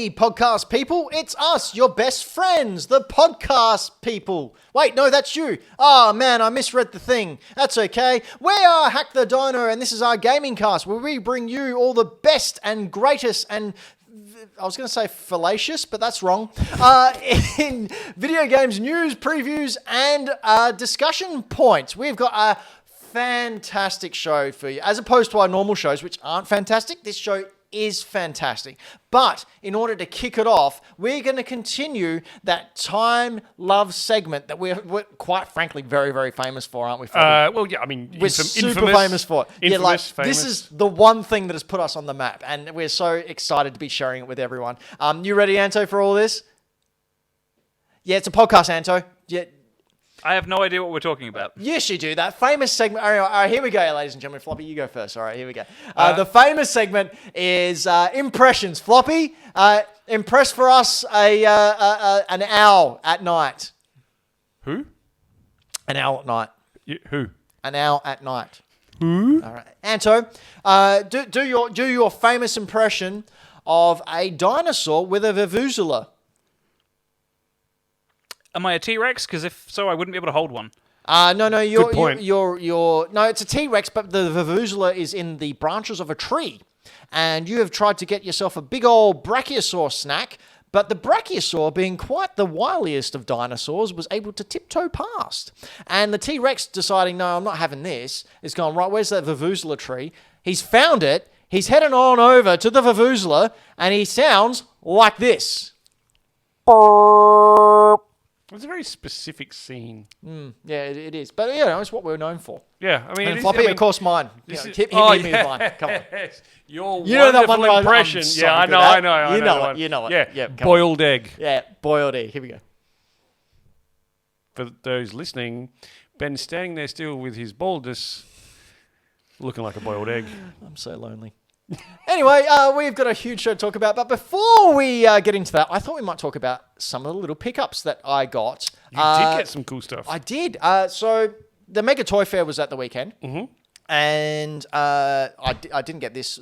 Hey, podcast people, it's us, your best friends, the podcast people. Wait, no, that's you. Oh, man, I misread the thing. That's okay. We are Hack The Dino, and this is our gaming cast, where we bring you all the best and greatest and I was going to say fallacious, but that's wrong. In video games news, previews, and discussion points. We've got a fantastic show for you. As opposed to our normal shows, which aren't fantastic, this show is fantastic. But in order to kick it off, we're going to continue that time love segment that we're quite frankly very, very famous for, aren't we? We're super famous for it. This is the one thing that has put us on the map, and we're so excited to be sharing it with everyone. You ready, Anto, for all this? Yeah, it's a podcast, Anto. Yeah. I have no idea what we're talking about. Yes, you do. That famous segment. All right, here we go, ladies and gentlemen. Floppy, you go first. All right, here we go. The famous segment is impressions. Floppy, impress for us an owl at night. Who? An owl at night. Who? An owl at night. Who? All right, Anto, do your famous impression of a dinosaur with a vuvuzela. Am I a T-Rex? Because if so, I wouldn't be able to hold one. No. Good point. No, it's a T-Rex, but the vuvuzela is in the branches of a tree. And you have tried to get yourself a big old brachiosaur snack, but the brachiosaur, being quite the wiliest of dinosaurs, was able to tiptoe past. And the T-Rex deciding, no, I'm not having this, is going, right, where's that vuvuzela tree? He's found it, he's heading on over to the vuvuzela, and he sounds like this. It's a very specific scene. Yeah, it is. But, it's what we're known for. Yeah, I mean... And Floppy, of course, mine. Hit me with mine. Come on. Your you know that wonderful one impression. So I know. You know it. Yeah, Come boiled egg. Yeah, boiled egg. Here we go. For those listening, Ben's standing there still with his baldness, looking like a boiled egg. I'm so lonely. Anyway, we've got a huge show to talk about, but before we get into that, I thought we might talk about some of the little pickups that I got. You did get some cool stuff. I did. So the Mega Toy Fair was at the weekend, and I didn't get this.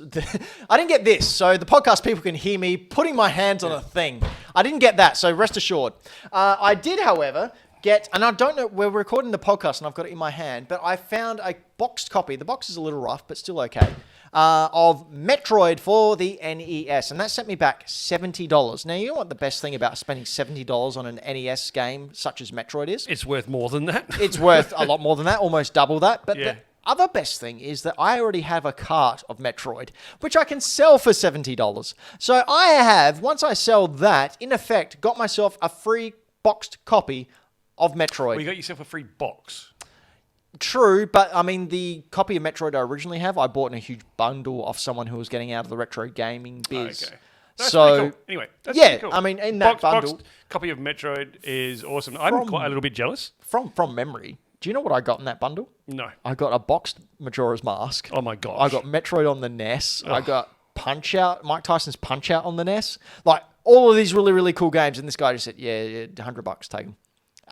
I didn't get this, so the podcast people can hear me putting my hands on a thing. I didn't get that, so rest assured. I did, however, get, and I don't know, we're recording the podcast and I've got it in my hand, but I found a boxed copy. The box is a little rough, but still okay. Of Metroid for the NES, and that sent me back $70. Now, you know what the best thing about spending $70 on an NES game such as Metroid is? It's worth more than that. It's worth a lot more than that, almost double that. But the other best thing is that I already have a cart of Metroid, which I can sell for $70. So I have, once I sell that, in effect, got myself a free boxed copy of Metroid. Well, you got yourself a free box. True, but I mean, the copy of Metroid I originally have, I bought in a huge bundle off someone who was getting out of the retro gaming biz. Okay. That's so, pretty cool. Anyway, that's pretty cool. I mean, in that bundle... Boxed copy of Metroid is awesome. I'm quite a little bit jealous. From memory, do you know what I got in that bundle? No. I got a boxed Majora's Mask. Oh my gosh. I got Metroid on the NES. I got Punch-Out, Mike Tyson's Punch-Out on the NES. Like, all of these really, really cool games, and this guy just said, yeah, $100, take them.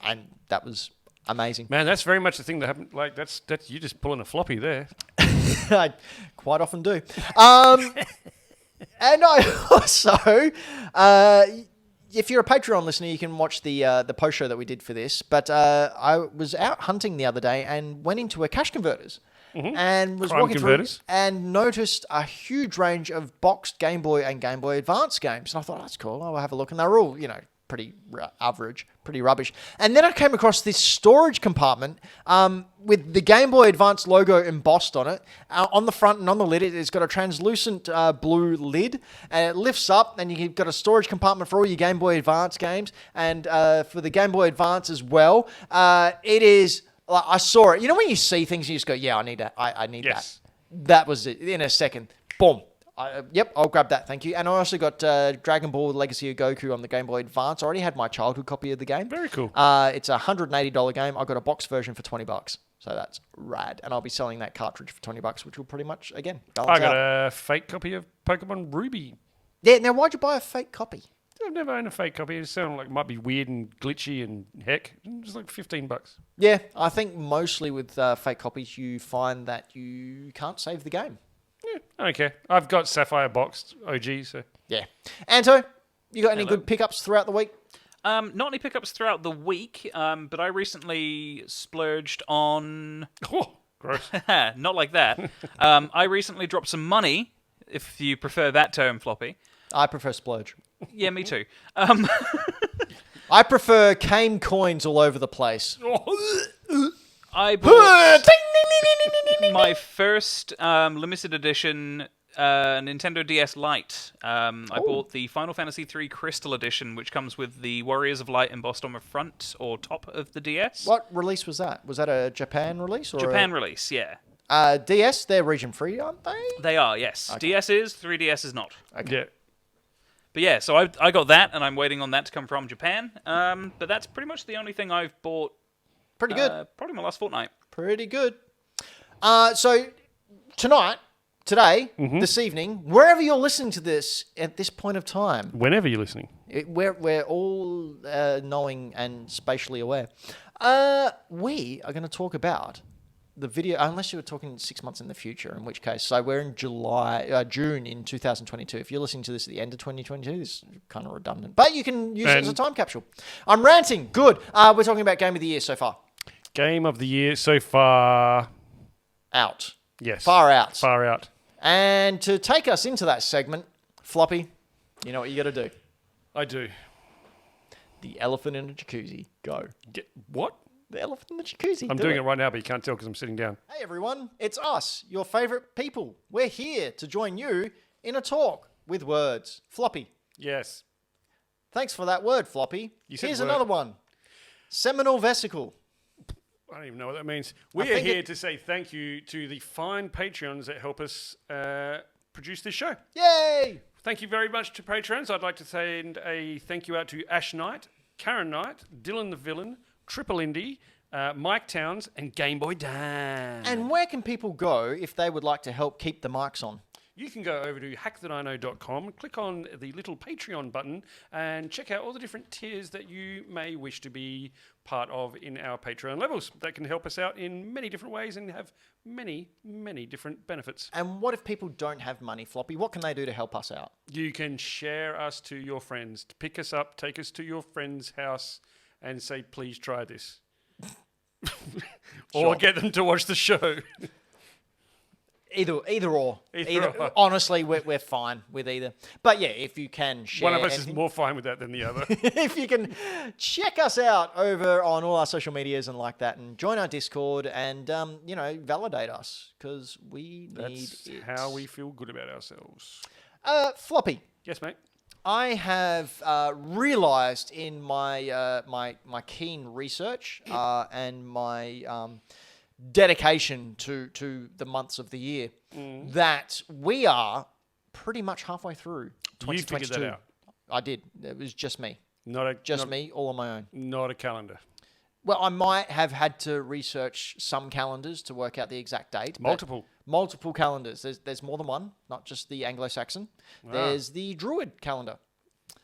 And that was... amazing. Man, that's very much the thing that happened. Like, that's you just pulling a floppy there. I quite often do. And I also, if you're a Patreon listener, you can watch the post show that we did for this. But I was out hunting the other day and went into a cash converters. And was walking through and noticed a huge range of boxed Game Boy and Game Boy Advance games. And I thought, that's cool. I'll have a look. And they're all, pretty average, pretty rubbish. And then I came across this storage compartment with the Game Boy Advance logo embossed on it. On the front and on the lid, it's got a translucent blue lid, and it lifts up, and you've got a storage compartment for all your Game Boy Advance games, and for the Game Boy Advance as well. It is, I saw it. You know when you see things and you just go, yeah, I need that. I need that. That was it. In a second, boom. Yep, I'll grab that, thank you. And I also got Dragon Ball Legacy of Goku on the Game Boy Advance. I already had my childhood copy of the game. Very cool. It's a $180 game. I got a box version for $20. So that's rad. And I'll be selling that cartridge for $20, which will pretty much, again, balance out. I got a fake copy of Pokemon Ruby. Yeah, now why'd you buy a fake copy? I've never owned a fake copy. It sounded like it might be weird and glitchy and heck. It's like $15. Yeah, I think mostly with fake copies, you find that you can't save the game. Yeah, I don't care. I've got Sapphire boxed OG, so... Yeah. Anto, You got any Hello. good pickups throughout the week? Not any pickups throughout the week, but I recently splurged on... Oh, gross. Not like that. I recently dropped some money, if you prefer that term, Floppy. I prefer splurge. Yeah, me too. I prefer cane coins all over the place. I bought my first limited edition Nintendo DS Lite. I bought the Final Fantasy III Crystal Edition, which comes with the Warriors of Light embossed on the front or top of the DS. What release was that? Was that a Japan release? Or Japan release, yeah. DS, they're region free, aren't they? They are, yes. Okay. DS is, 3DS is not. Yeah. But yeah, so I got that, and I'm waiting on that to come from Japan. But that's pretty much the only thing I've bought. Pretty good. Probably my last fortnight. Pretty good. So today, this evening, wherever you're listening to this at this point of time, Whenever you're listening. we're all knowing and spatially aware. We are going to talk about the video, unless you were talking 6 months in the future, in which case, so we're in June in 2022. If you're listening to this at the end of 2022, this is kind of redundant, but you can use it as a time capsule. I'm ranting. Good. We're talking about Game of the Year so far. Game of the year so far. Out. Yes. Far out. Far out. And to take us into that segment, Floppy, you know what you got to do. I do. The elephant in the jacuzzi. Go. What? The elephant in the jacuzzi. I'm doing it right now, but you can't tell because I'm sitting down. Hey everyone, it's us, your favourite people. We're here to join you in a talk with words. Floppy. Yes. Thanks for that word, Floppy. You said Here's word. another one. Seminal vesicle. I don't even know what that means. We are think here to say thank you to the fine Patreons that help us produce this show. Yay! Thank you very much to Patreons. I'd like to send a thank you out to Ash Knight, Karen Knight, Dylan the Villain, Triple Indy, Mike Towns, and Game Boy Dan. And where can people go if they would like to help keep the mics on? You can go over to hackthedino.com, click on the little Patreon button, and check out all the different tiers that you may wish to be part of in our Patreon levels. That can help us out in many different ways and have many, many different benefits. And what if people don't have money, Floppy? What can they do to help us out? You can share us to your friends. Pick us up, take us to your friend's house, and say, please try this. Or Sure. get them to watch the show. Either or. Either or. Honestly, we're fine with either. But yeah, if you can share One of us is anything- more fine with that than the other. if you can check us out over on all our social medias and like that, and join our Discord and validate us because we need That's it. how we feel good about ourselves. Floppy. Yes, mate. I have realised in my my keen research and my dedication to the months of the year that we are pretty much halfway through 2022. You figured that out. I did. It was just me. Not Me, all on my own. Not a calendar. Well, I might have had to research some calendars to work out the exact date. but multiple calendars. There's more than one, not just the Anglo-Saxon. There's the Druid calendar.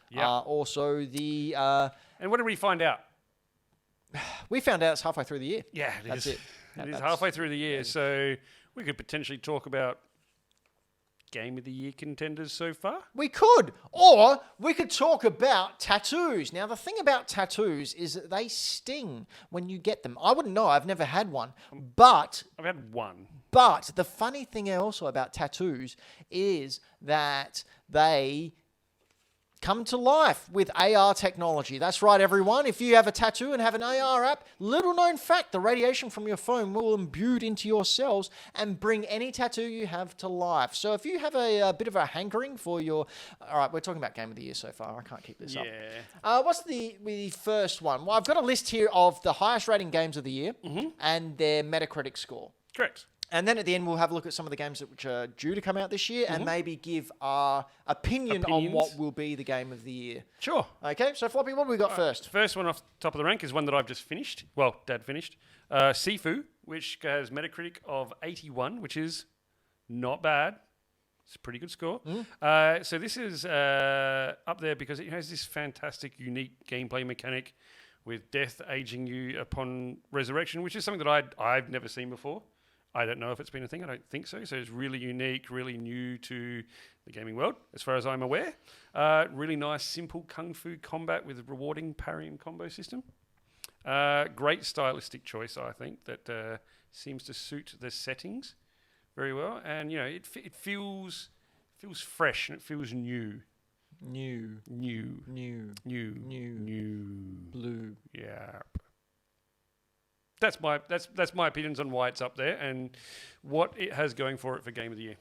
Yeah. Also the... And what did we find out? we found out it's halfway through the year. Yeah, it That's is. it. It is That's- halfway through the year, so we could potentially talk about Game of the Year contenders so far. We could. Or we could talk about tattoos. Now, the thing about tattoos is that they sting when you get them. I wouldn't know. I've never had one. But I've had one. the funny thing also about tattoos is that they come to life with AR technology. That's right, everyone. If you have a tattoo and have an AR app, little known fact, the radiation from your phone will imbue into your cells and bring any tattoo you have to life. So if you have a bit of a hankering for your... All right, we're talking about Game of the Year so far. I can't keep this up. What's the first one? Well, I've got a list here of the highest rating games of the year and their Metacritic score. Correct. And then at the end, we'll have a look at some of the games which are due to come out this year and maybe give our opinion on Opinions. what will be the game of the year. Sure. Okay, so Floppy, what have we got first? First one off the top of the rank is one that I've just finished. Well, Dad finished. Sifu, which has Metacritic of 81, which is not bad. It's a pretty good score. So this is up there because it has this fantastic, unique gameplay mechanic with death aging you upon resurrection, which is something that I've never seen before. I don't know if it's been a thing. I don't think so. So it's really unique, really new to the gaming world, as far as I'm aware. Really nice, simple kung fu combat with a rewarding parry and combo system. Great stylistic choice, I think, that seems to suit the settings very well. And, you know, it feels fresh and it feels new. New. Blue. Yeah. That's my opinions on why it's up there and what it has going for it for Game of the Year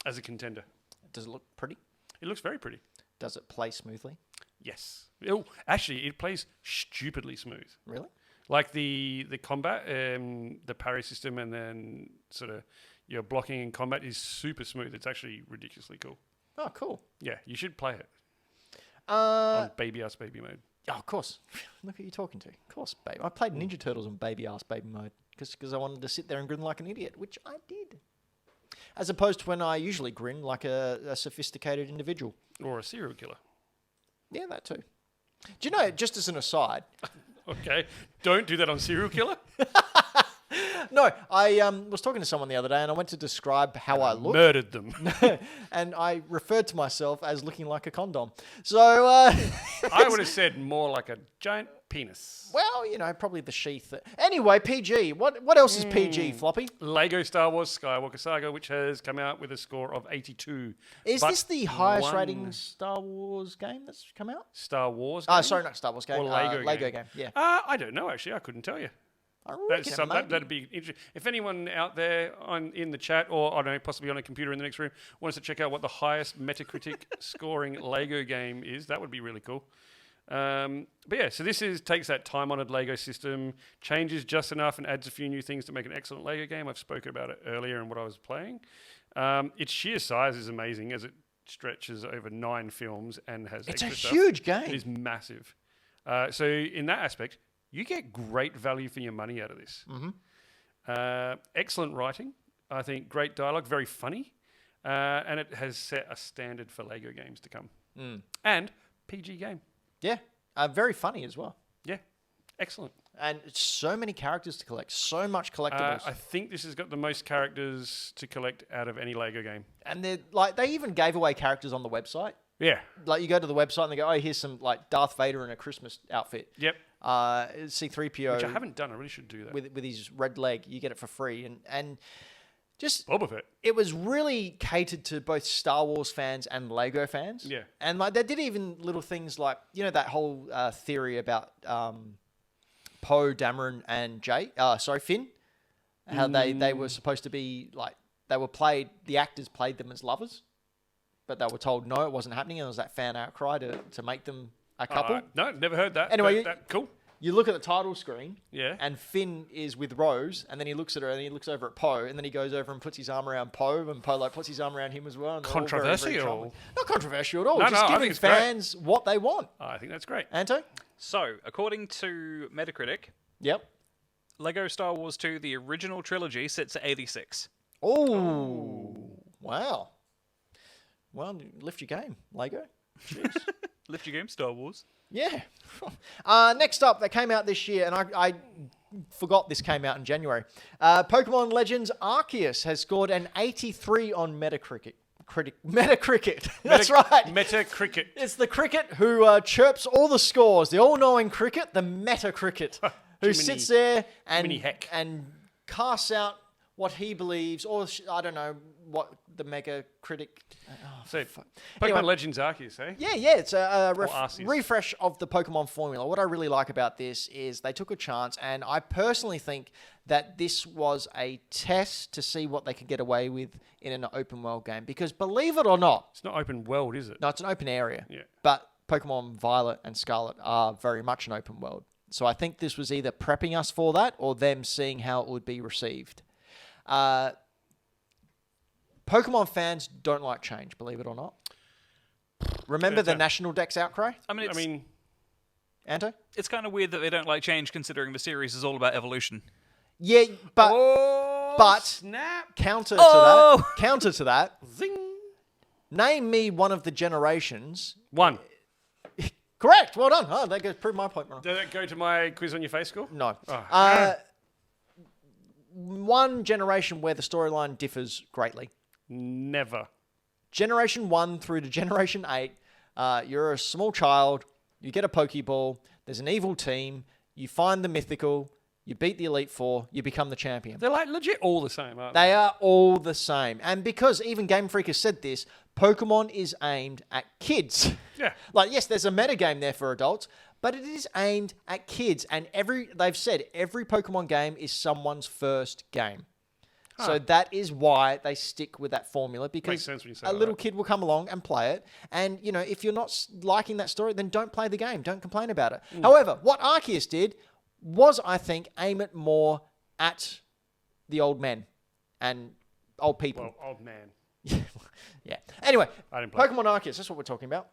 as a contender. Does it look pretty? It looks very pretty. Does it play smoothly? Yes. Oh, actually, it plays stupidly smooth. Really? Like the combat, the parry system, and then sort of your blocking and combat is super smooth. It's actually ridiculously cool. Oh, cool. Yeah, you should play it Uh, on baby ass baby mode. Oh, of course. Look who you're talking to. Of course, babe. I played Ninja Turtles on baby-ass baby mode because I wanted to sit there and grin like an idiot, which I did. As opposed to when I usually grin like a sophisticated individual. Or a serial killer. Yeah, that too. Do you know, just as an aside... Okay, don't do that on serial killer. No, I was talking to someone the other day and I went to describe how I look. Murdered them. And I referred to myself as looking like a condom. So... I would have said more like a giant penis. well, you know, probably the sheath. Anyway, PG. What else is PG, Floppy? Lego Star Wars Skywalker Saga, which has come out with a score of 82. Is But this the highest one rating Star Wars game that's come out? Star Wars Oh, game? sorry, not Star Wars game. Or Lego Lego game. game. Yeah. I don't know, actually. I couldn't tell you. I reckon That's it may be. that'd be interesting. If anyone out there in the chat, or I don't know, possibly on a computer in the next room, wants to check out what the highest Metacritic scoring Lego game is, that would be really cool. But yeah, so this takes that time-honored Lego system, changes just enough, and adds a few new things to make an excellent Lego game. I've spoken about it earlier in what I was playing. Its sheer size is amazing as it stretches over 9 films and has It's a extra stuff. huge It game. is massive. So in that aspect, you get great value for your money out of this. Excellent writing. I think great dialogue, very funny. And it has set a standard for Lego games to come. And PG game. Yeah. Very funny as well. Yeah, excellent. And so many characters to collect. So much collectibles. I think this has got the most characters to collect out of any Lego game. And they're like, they even gave away characters on the website. Yeah. Like you go to the website and they go, oh, here's some like Darth Vader in a Christmas outfit. Yep. C-3PO. Which I haven't done. I really should do that. With his red leg. You get it for free. And just... Boba Fett. It was really catered to both Star Wars fans and Lego fans. Yeah. And like they did even little things like, you know, that whole theory about Poe, Dameron, and Finn. How they were supposed to be like, the actors played them as lovers. But they were told no, it wasn't happening. And there was that fan outcry to make them a couple. No, never heard that. Anyway, cool. You look at the title screen, Yeah. and Finn is with Rose, and then he looks at her, and he looks over at Poe, and then he goes over and puts his arm around Poe, and Poe like puts his arm around him as well. And they're all very, very Controversial. charming. Not controversial at all. No, just I giving think it's great. fans what they want. I think that's great. Anto? So, according to Metacritic, Yep. Lego Star Wars 2, the original trilogy, sits at 86. Oh, wow. Well, lift your game, Lego. Cheers. Lift your game, Star Wars. Yeah. Next up, that came out this year, and I forgot this came out in January. Pokemon Legends Arceus has scored an 83 on Metacritic. Metacritic. That's right. Metacritic. It's the cricket who chirps all the scores. The all-knowing cricket, the Metacritic, who Jiminy- sits there Jiminy heck. and casts out what he believes, or I don't know what the Mega Critic. So, Pokemon Anyway. Legends Arceus, eh? Yeah, it's a Arceus. refresh of the Pokemon formula. What I really like about this is they took a chance, and I personally think that this was a test to see what they could get away with in an open world game. Because believe it or not, It's not open world, is it? no, it's an open area. Yeah. But Pokemon Violet and Scarlet are very much an open world. So I think this was either prepping us for that or them seeing how it would be received. Pokemon fans don't like change, believe it or not. Remember the National Dex outcry, I mean, Anto? it's kind of weird that they don't like change, considering the series is all about evolution. Yeah, but but snap. counter Oh! to that, Zing. name me one of the generations. One. Correct. Well done. Oh, that goes prove my point wrong. Did that go to my quiz on your face score? No. Oh. one generation where the storyline differs greatly. Never. Generation 1 through to Generation 8, you're a small child, you get a Pokeball, there's an evil team, you find the mythical, you beat the Elite Four, you become the champion. They're like legit all the same, aren't they? They are all the same. And because even Game Freak has said this, Pokemon is aimed at kids. Yeah. Like, yes, there's a metagame there for adults, but it is aimed at kids. And they've said every Pokemon game is someone's first game. So that is why they stick with that formula, because Makes sense when you say a that. little kid will come along and play it. And, you know, if you're not liking that story, then don't play the game. Don't complain about it. However, what Arceus did was, I think, aim it more at the old men and old people. Well, old man. Yeah. Anyway, I didn't play. Pokemon Arceus, that's what we're talking about.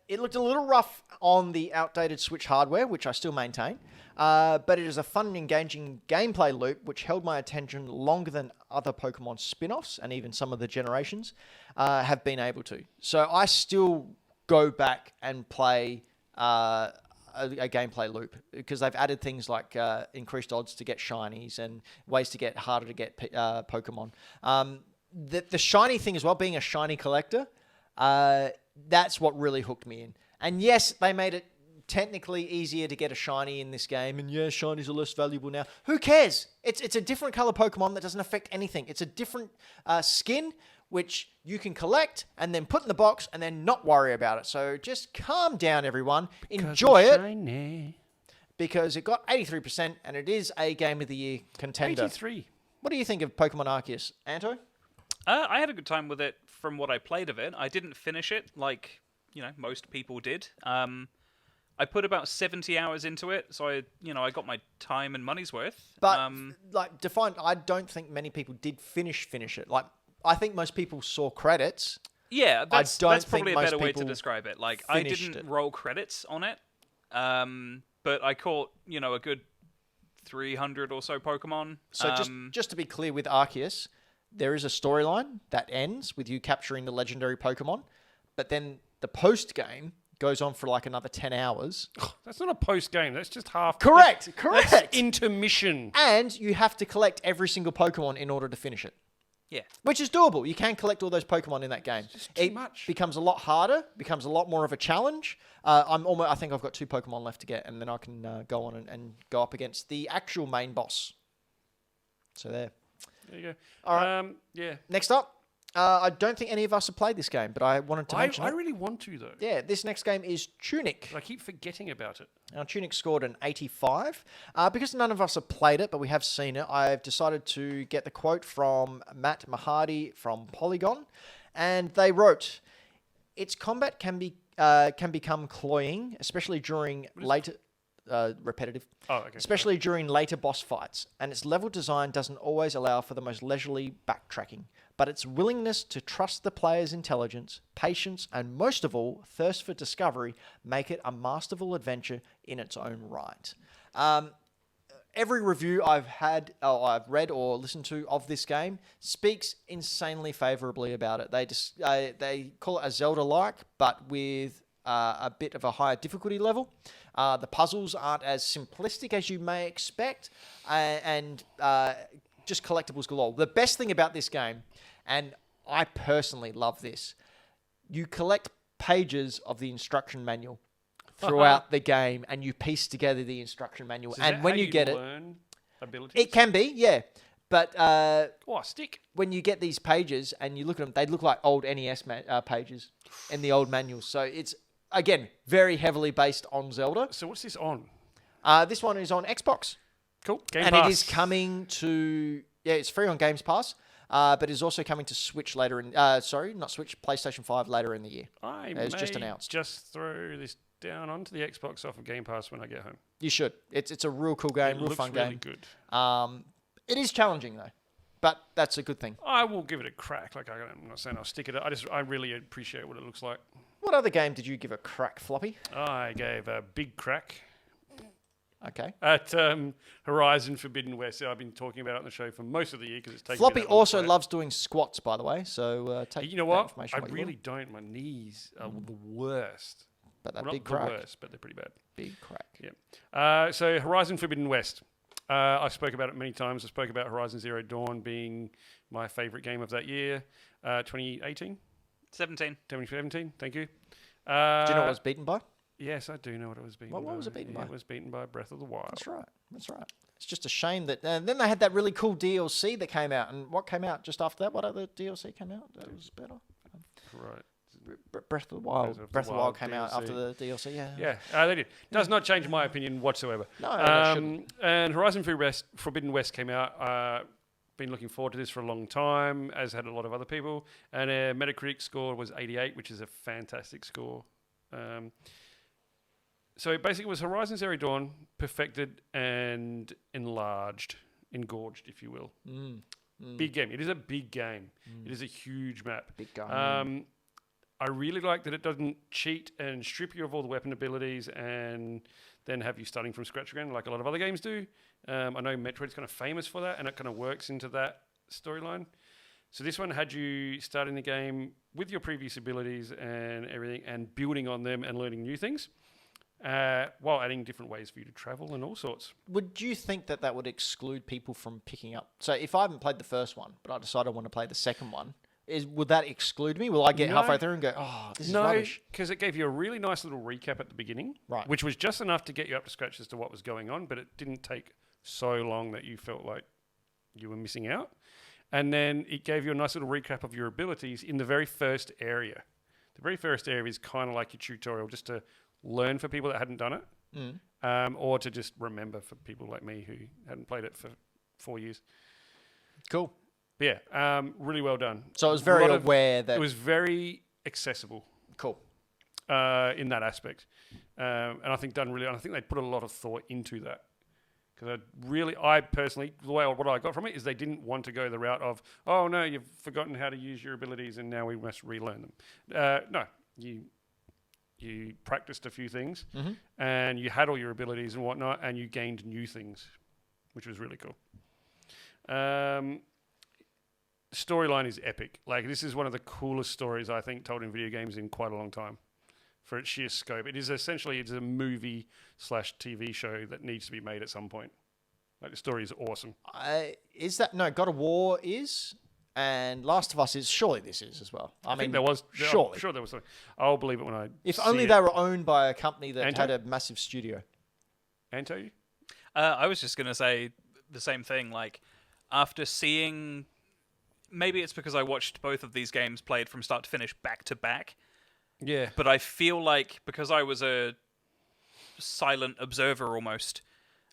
It looked a little rough on the outdated Switch hardware, which I still maintain. But it is a fun and engaging gameplay loop which held my attention longer than other Pokemon spin-offs and even some of the generations have been able to. So I still go back and play a gameplay loop because they've added things like increased odds to get shinies and ways to get harder to get Pokemon. The shiny thing as well, being a shiny collector, that's what really hooked me in. And yes, they made it technically easier to get a shiny in this game, and yeah, shinies are less valuable now. Who cares? It's a different color Pokemon that doesn't affect anything. It's a different skin which you can collect and then put in the box and then not worry about it. So just calm down, everyone. Enjoy it Shiny. because it got 83% and it is a Game of the Year contender. 83. What do you think of Pokemon Arceus, Anto? I had a good time with it from what I played of it. I didn't finish it like, you know, most people did. I put about 70 hours into it, so I got my time and money's worth. But I don't think many people did finish it. Like, I think most people saw credits. Yeah, that's don't probably think a better most way to people describe it. Like, I finished didn't it. roll credits on it, but I caught, a good 300 or so Pokemon. So just to be clear with Arceus, there is a storyline that ends with you capturing the legendary Pokemon, but then the post-game goes on for like another 10 hours. That's not a post game. That's just half. Correct. That's intermission. And you have to collect every single Pokemon in order to finish it. Yeah. Which is doable. You can collect all those Pokemon in that game. just too much. Becomes a lot harder, becomes a lot more of a challenge. I think I've got 2 Pokemon left to get, and then I can go on and go up against the actual main boss. So there. There you go. All right. Yeah. Next up, I don't think any of us have played this game, but I wanted to mention I it. really want to, though. Yeah, this next game is Tunic. But I keep forgetting about it. Now, Tunic scored an 85. Because none of us have played it, but we have seen it, I've decided to get the quote from Matt Mahardy from Polygon. And they wrote, its combat can become cloying, especially during later... repetitive. Oh, okay. Especially during later boss fights. And its level design doesn't always allow for the most leisurely backtracking. But its willingness to trust the player's intelligence, patience, and most of all, thirst for discovery make it a masterful adventure in its own right. Every review I've read or listened to of this game speaks insanely favorably about it. They call it a Zelda-like, but with a bit of a higher difficulty level. The puzzles aren't as simplistic as you may expect, and just collectibles galore. The best thing about this game, and I personally love this, you collect pages of the instruction manual throughout the game, and you piece together the instruction manual. So and when you get learn abilities? it can be, yeah. But stick. when you get these pages and you look at them, they look like old NES pages in the old manuals. So it's, again, very heavily based on Zelda. So what's this on? This one is on Xbox. Cool. Game And Pass. it is coming to... Yeah, it's free on Games Pass. But it's also coming to Switch later in... sorry, not Switch, PlayStation 5 later in the year. It's just announced. Just throw this down onto the Xbox off of Game Pass when I get home. You should. It's a real cool game, It real looks fun really game. good. It is challenging, though. But that's a good thing. I will give it a crack. Like, I'm not saying I'll stick it. I really appreciate what it looks like. What other game did you give a crack, Floppy? I gave a big crack Okay. at Horizon Forbidden West. I've been talking about it on the show for most of the year because it's taken. Floppy me that long to also play it. loves doing squats, by the way. So take You know that what? information I what you really will. don't. My knees are the worst. But that Well, big not crack. the worst, but they're pretty bad. Big crack. Yeah. So Horizon Forbidden West. I spoke about it many times. I spoke about Horizon Zero Dawn being my favourite game of that year, 2018? 2017, thank you. Do you know what it was beaten by? Yes, I do know what it was beaten by. What was it beaten by? It was beaten by Breath of the Wild. That's right. That's right. It's just a shame that... then they had that really cool DLC that came out. And what came out just after that? What other DLC came out that was better? Right. Breath of the Wild. Breath of the Wild came out after the DLC, yeah. Yeah, they did. Does not change my opinion whatsoever. No, it shouldn't. And Horizon Forbidden West came out. Been looking forward to this for a long time, as had a lot of other people. And Metacritic score was 88, which is a fantastic score. So it basically was Horizon Zero Dawn perfected and engorged, if you will. Big game. It is a big game. It is a huge map. Big game. I really like that it doesn't cheat and strip you of all the weapon abilities and then have you starting from scratch again, like a lot of other games do. I know Metroid's kind of famous for that, and it kind of works into that storyline. So this one had you starting the game with your previous abilities and everything, and building on them and learning new things, while adding different ways for you to travel and all sorts. Would you think that that would exclude people from picking up... So if I haven't played the first one, but I decide I want to play the second one, would that exclude me? Will I get halfway through and go, oh, this is rubbish? No, because it gave you a really nice little recap at the beginning, right? Which was just enough to get you up to scratch as to what was going on, but it didn't take so long that you felt like you were missing out. And then it gave you a nice little recap of your abilities in the very first area. The very first area is kind of like your tutorial, just to learn for people that hadn't done it, or to just remember for people like me who hadn't played it for 4 years. Cool. But yeah, really well done. So it was very aware that... It was very accessible. Cool. In that aspect. And I think done really... And I think they put a lot of thought into that. Because I personally, what I got from it is they didn't want to go the route of, oh no, you've forgotten how to use your abilities and now we must relearn them. No, you practiced a few things and you had all your abilities and whatnot and you gained new things, which was really cool. Storyline is epic. Like, this is one of the coolest stories I think told in video games in quite a long time for its sheer scope. It is essentially, it's a movie/TV show that needs to be made at some point. Like, the story is awesome. God of War is, and Last of Us is. Surely this is as well. I mean, think there was. Surely. I'm sure there was something. I'll believe it when I If see only it. they were owned by a company that Anto? had a massive studio. Anto? I was just going to say the same thing. Like, after seeing... Maybe it's because I watched both of these games played from start to finish back to back. Yeah. But I feel like, because I was a silent observer almost,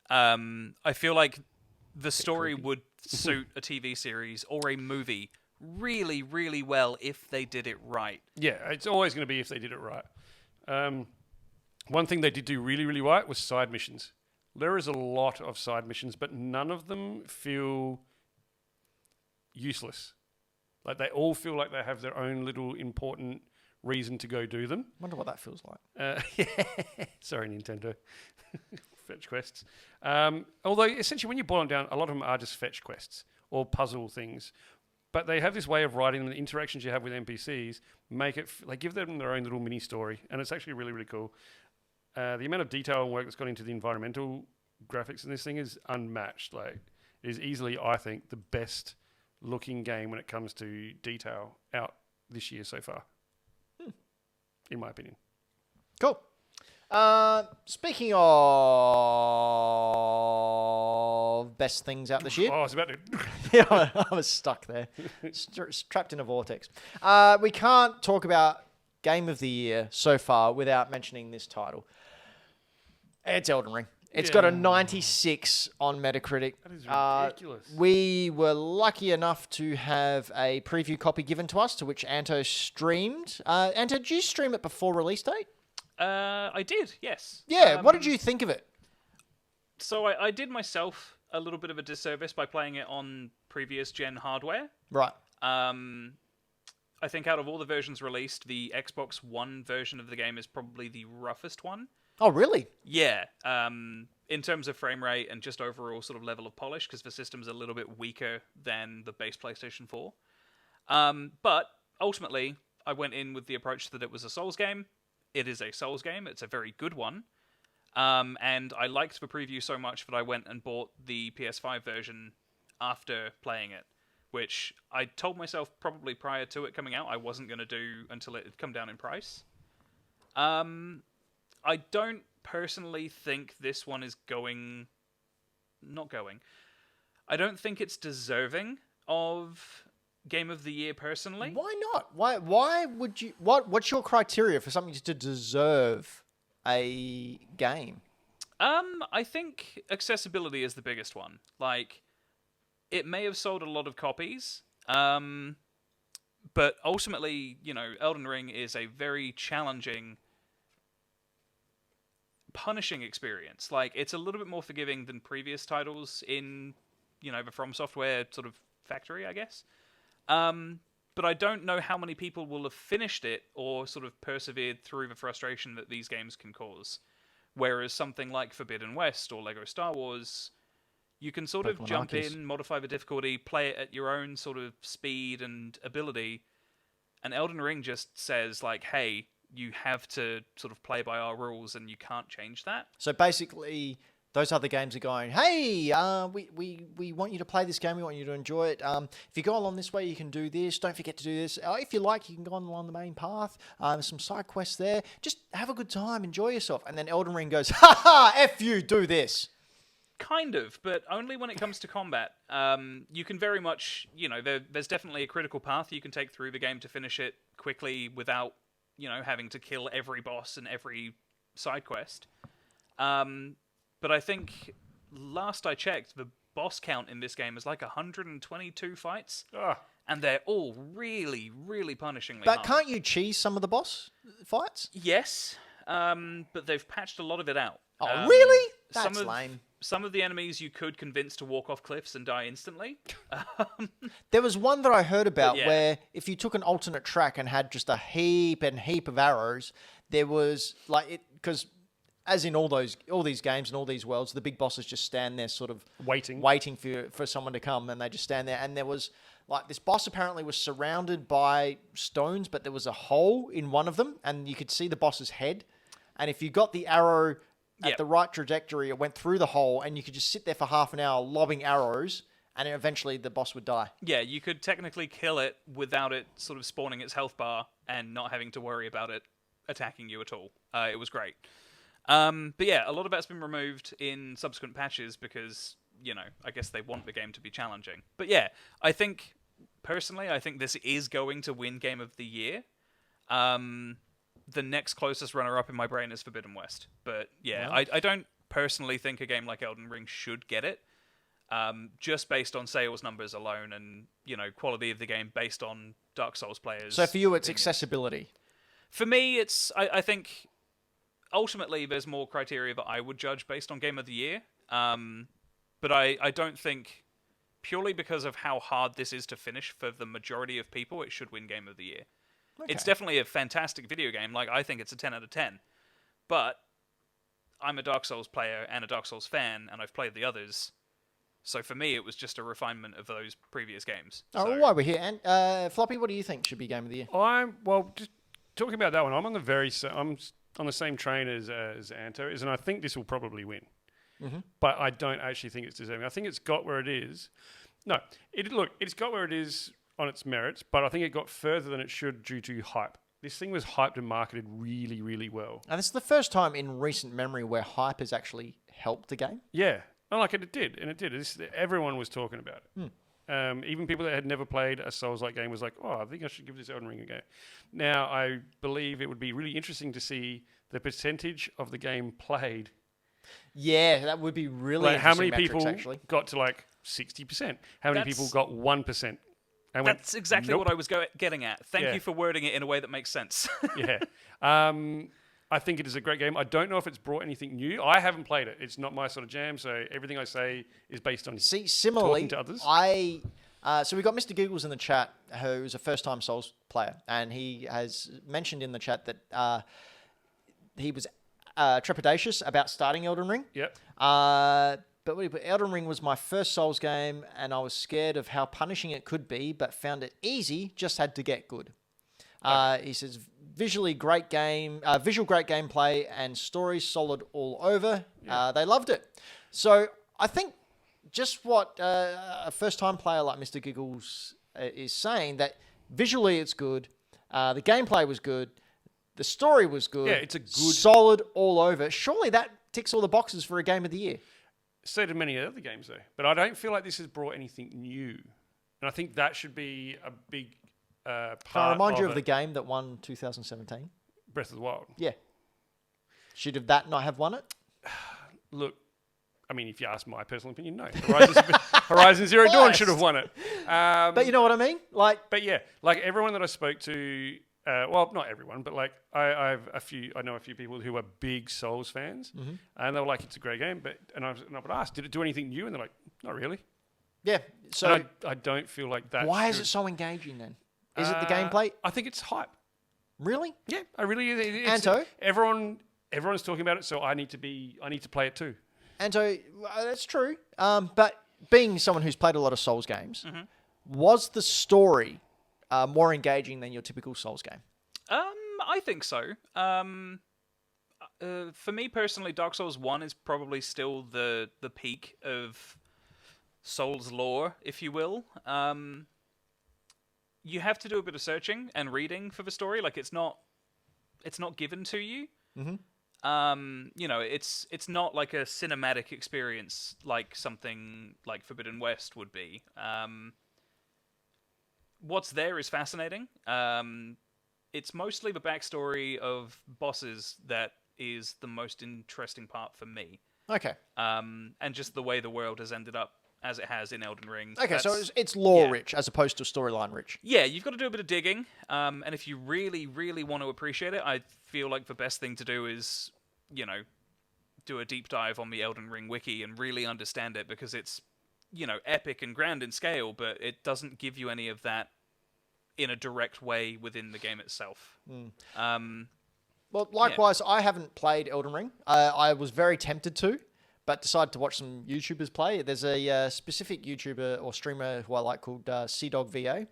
I feel like the story would suit a TV series or a movie really, really well if they did it right. Yeah, it's always going to be if they did it right. One thing they did do really, really right was side missions. There is a lot of side missions, but none of them feel useless. Like, they all feel like they have their own little important reason to go do them. Wonder what that feels like. Sorry, Nintendo. Fetch quests. Although, essentially, when you boil them down, a lot of them are just fetch quests or puzzle things. But they have this way of writing them, the interactions you have with NPCs, they give them their own little mini story, and it's actually really, really cool. The amount of detail and work that's gone into the environmental graphics in this thing is unmatched. Like, it is easily, I think, the best looking game when it comes to detail out this year so far, in my opinion. Cool. Speaking of best things out this year. Oh, I was about to... Yeah, I was stuck there. Trapped in a vortex. We can't talk about Game of the Year so far without mentioning this title. It's Elden Ring. It's got a 96 on Metacritic. That is ridiculous. We were lucky enough to have a preview copy given to us, to which Anto streamed. Anto, did you stream it before release date? I did, yes. Yeah, what did you think of it? So I did myself a little bit of a disservice by playing it on previous gen hardware. Right. I think out of all the versions released, the Xbox One version of the game is probably the roughest one. Oh, really? Yeah. In terms of frame rate and just overall sort of level of polish, because the system's a little bit weaker than the base PlayStation 4. But ultimately, I went in with the approach that it was a Souls game. It is a Souls game. It's a very good one. And I liked the preview so much that I went and bought the PS5 version after playing it, which I told myself probably prior to it coming out I wasn't going to do until it had come down in price. I don't personally think this one is I don't think it's deserving of Game of the Year personally. Why not? Why would you? What's your criteria for something to deserve a game? I think accessibility is the biggest one. Like, it may have sold a lot of copies, but ultimately, Elden Ring is a very challenging, punishing experience. Like, it's a little bit more forgiving than previous titles in, the From Software sort of factory, I guess. But I don't know how many people will have finished it or sort of persevered through the frustration that these games can cause. Whereas something like Forbidden West or Lego Star Wars, you can sort of jump in, modify the difficulty, play it at your own sort of speed and ability. And Elden Ring just says, like, hey, you have to sort of play by our rules and you can't change that. So basically, those other games are going, hey, we want you to play this game. We want you to enjoy it. If you go along this way, you can do this. Don't forget to do this. If you like, you can go along the main path. There's some side quests there. Just have a good time. Enjoy yourself. And then Elden Ring goes, ha ha, F you, do this. Kind of, but only when it comes to combat. You can very much, there's definitely a critical path you can take through the game to finish it quickly without, having to kill every boss and every side quest. But I think last I checked, the boss count in this game is like 122 fights. And they're all really, really punishingly hard. But can't you cheese some of the boss fights? Yes, but they've patched a lot of it out. Oh, really? That's lame. Some of the enemies you could convince to walk off cliffs and die instantly. There was one that I heard about where if you took an alternate track and had just a heap of arrows, there was like it because as in all these games and all these worlds, the big bosses just stand there sort of waiting for someone to come, and they just stand there. And there was like this boss apparently was surrounded by stones, but there was a hole in one of them, and you could see the boss's head. And if you got the arrow at the right trajectory, it went through the hole, and you could just sit there for half an hour lobbing arrows, and eventually the boss would die. Yeah, you could technically kill it without it sort of spawning its health bar and not having to worry about it attacking you at all. It was great. But yeah, a lot of that's been removed in subsequent patches because, I guess they want the game to be challenging. But yeah, I think this is going to win Game of the Year. The next closest runner-up in my brain is Forbidden West. But yeah, I don't personally think a game like Elden Ring should get it. Just based on sales numbers alone and, quality of the game based on Dark Souls players. So for you, it's accessibility. For me, I think ultimately there's more criteria that I would judge based on Game of the Year. But I don't think, purely because of how hard this is to finish for the majority of people, it should win Game of the Year. Okay. It's definitely a fantastic video game. Like, I think it's a 10 out of 10. But I'm a Dark Souls player and a Dark Souls fan, and I've played the others. So for me, it was just a refinement of those previous games. Oh, why we're here. And Floppy, what do you think should be Game of the Year? Just talking about that one, I'm on the same train as Anto is, and I think this will probably win. Mm-hmm. But I don't actually think it's deserving. I think it's got where it is. No, it's got where it is on its merits, but I think it got further than it should due to hype. This thing was hyped and marketed really, really well. And this is the first time in recent memory where hype has actually helped the game. Yeah, it did. Everyone was talking about it. Even people that had never played a Souls-like game was like, I think I should give this Elden Ring a go. Now, I believe it would be really interesting to see the percentage of the game played. Yeah, that would be really interesting. How many people got to 60%? How many people got 1%? That's exactly what I was getting at. Thank you for wording it in a way that makes sense. Yeah. I think it is a great game. I don't know if it's brought anything new. I haven't played it. It's not my sort of jam, so everything I say is based on talking to others. So we got Mr. Giggles in the chat, who's a first-time Souls player, and he has mentioned in the chat that he was trepidatious about starting Elden Ring. Yep. But Elden Ring was my first Souls game, and I was scared of how punishing it could be, but found it easy, just had to get good. He says visually great game, visual great gameplay, and story solid all over. They loved it. So I think just what a first-time player like Mr. Giggles is saying, that visually it's good, the gameplay was good, the story was good. Yeah, it's a good... solid all over. Surely that ticks all the boxes for a game of the year. So did many other games, though. But I don't feel like this has brought anything new. And I think that should be a big part Can I remind you of it. the game that won 2017? Breath of the Wild. Yeah. Should have that not have won it? Look, I mean, if you ask my personal opinion, no. Horizon Zero Dawn should have won it. But you know what I mean? But yeah, like everyone that I spoke to, well, not everyone, but like I know a few people who are big Souls fans, and they were like, "It's a great game," and I would ask, "Did it do anything new?" And they're like, "Not really." Yeah. So I don't feel like that. Why is it so engaging then? Is it the gameplay? I think it's hype. Really? Yeah, I really. Anto? Everyone's talking about it, so I need to play it too. Anto, that's true. But being someone who's played a lot of Souls games, was the story more engaging than your typical Souls game? I think so. For me personally, Dark Souls 1 is probably still the peak of Souls lore, if you will. You have to do a bit of searching and reading for the story. Like it's not given to you. It's not like a cinematic experience like something like Forbidden West would be. What's there is fascinating. It's mostly the backstory of bosses that is the most interesting part for me. Okay. And just the way the world has ended up as it has in Elden Ring. Okay, so it's lore-rich as opposed to storyline-rich. Yeah, you've got to do a bit of digging. And if you really, really want to appreciate it, I feel like the best thing to do is, do a deep dive on the Elden Ring wiki and really understand it, because it's, epic and grand in scale, but it doesn't give you any of that in a direct way within the game itself. Well, likewise, I haven't played Elden Ring. I was very tempted to, but decided to watch some YouTubers play. There's a specific YouTuber or streamer who I like called CDogVA,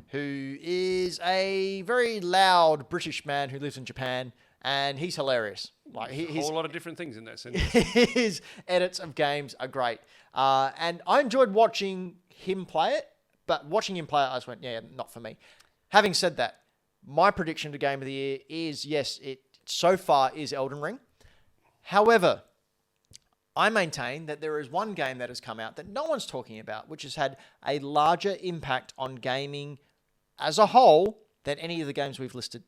who is a very loud British man who lives in Japan, and he's hilarious. Like a whole lot of different things in that sense. His edits of games are great. And I enjoyed watching him play it, but watching him play it, I just went, yeah, not for me. Having said that, my prediction to Game of the Year is, yes, it so far is Elden Ring. However, I maintain that there is one game that has come out that no one's talking about, which has had a larger impact on gaming as a whole than any of the games we've listed.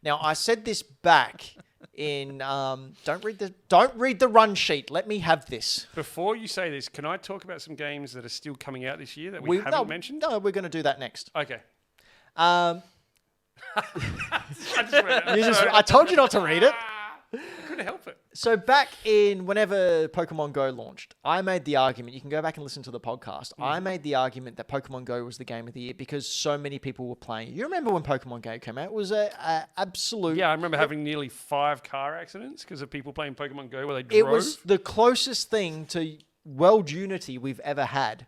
Now, I said this back in don't read the run sheet. Let me have this. Before you say this, can I talk about some games that are still coming out this year that we haven't mentioned? No, we're going to do that next. Okay. I just read it. I told you not to read it. I couldn't help it. So back in whenever Pokemon Go launched, I made the argument, you can go back and listen to the podcast, I made the argument that Pokemon Go was the game of the year because so many people were playing it. You remember when Pokemon Go came out? It was an absolute... Yeah, I remember having nearly 5 car accidents because of people playing Pokemon Go where they drove. It was the closest thing to world unity we've ever had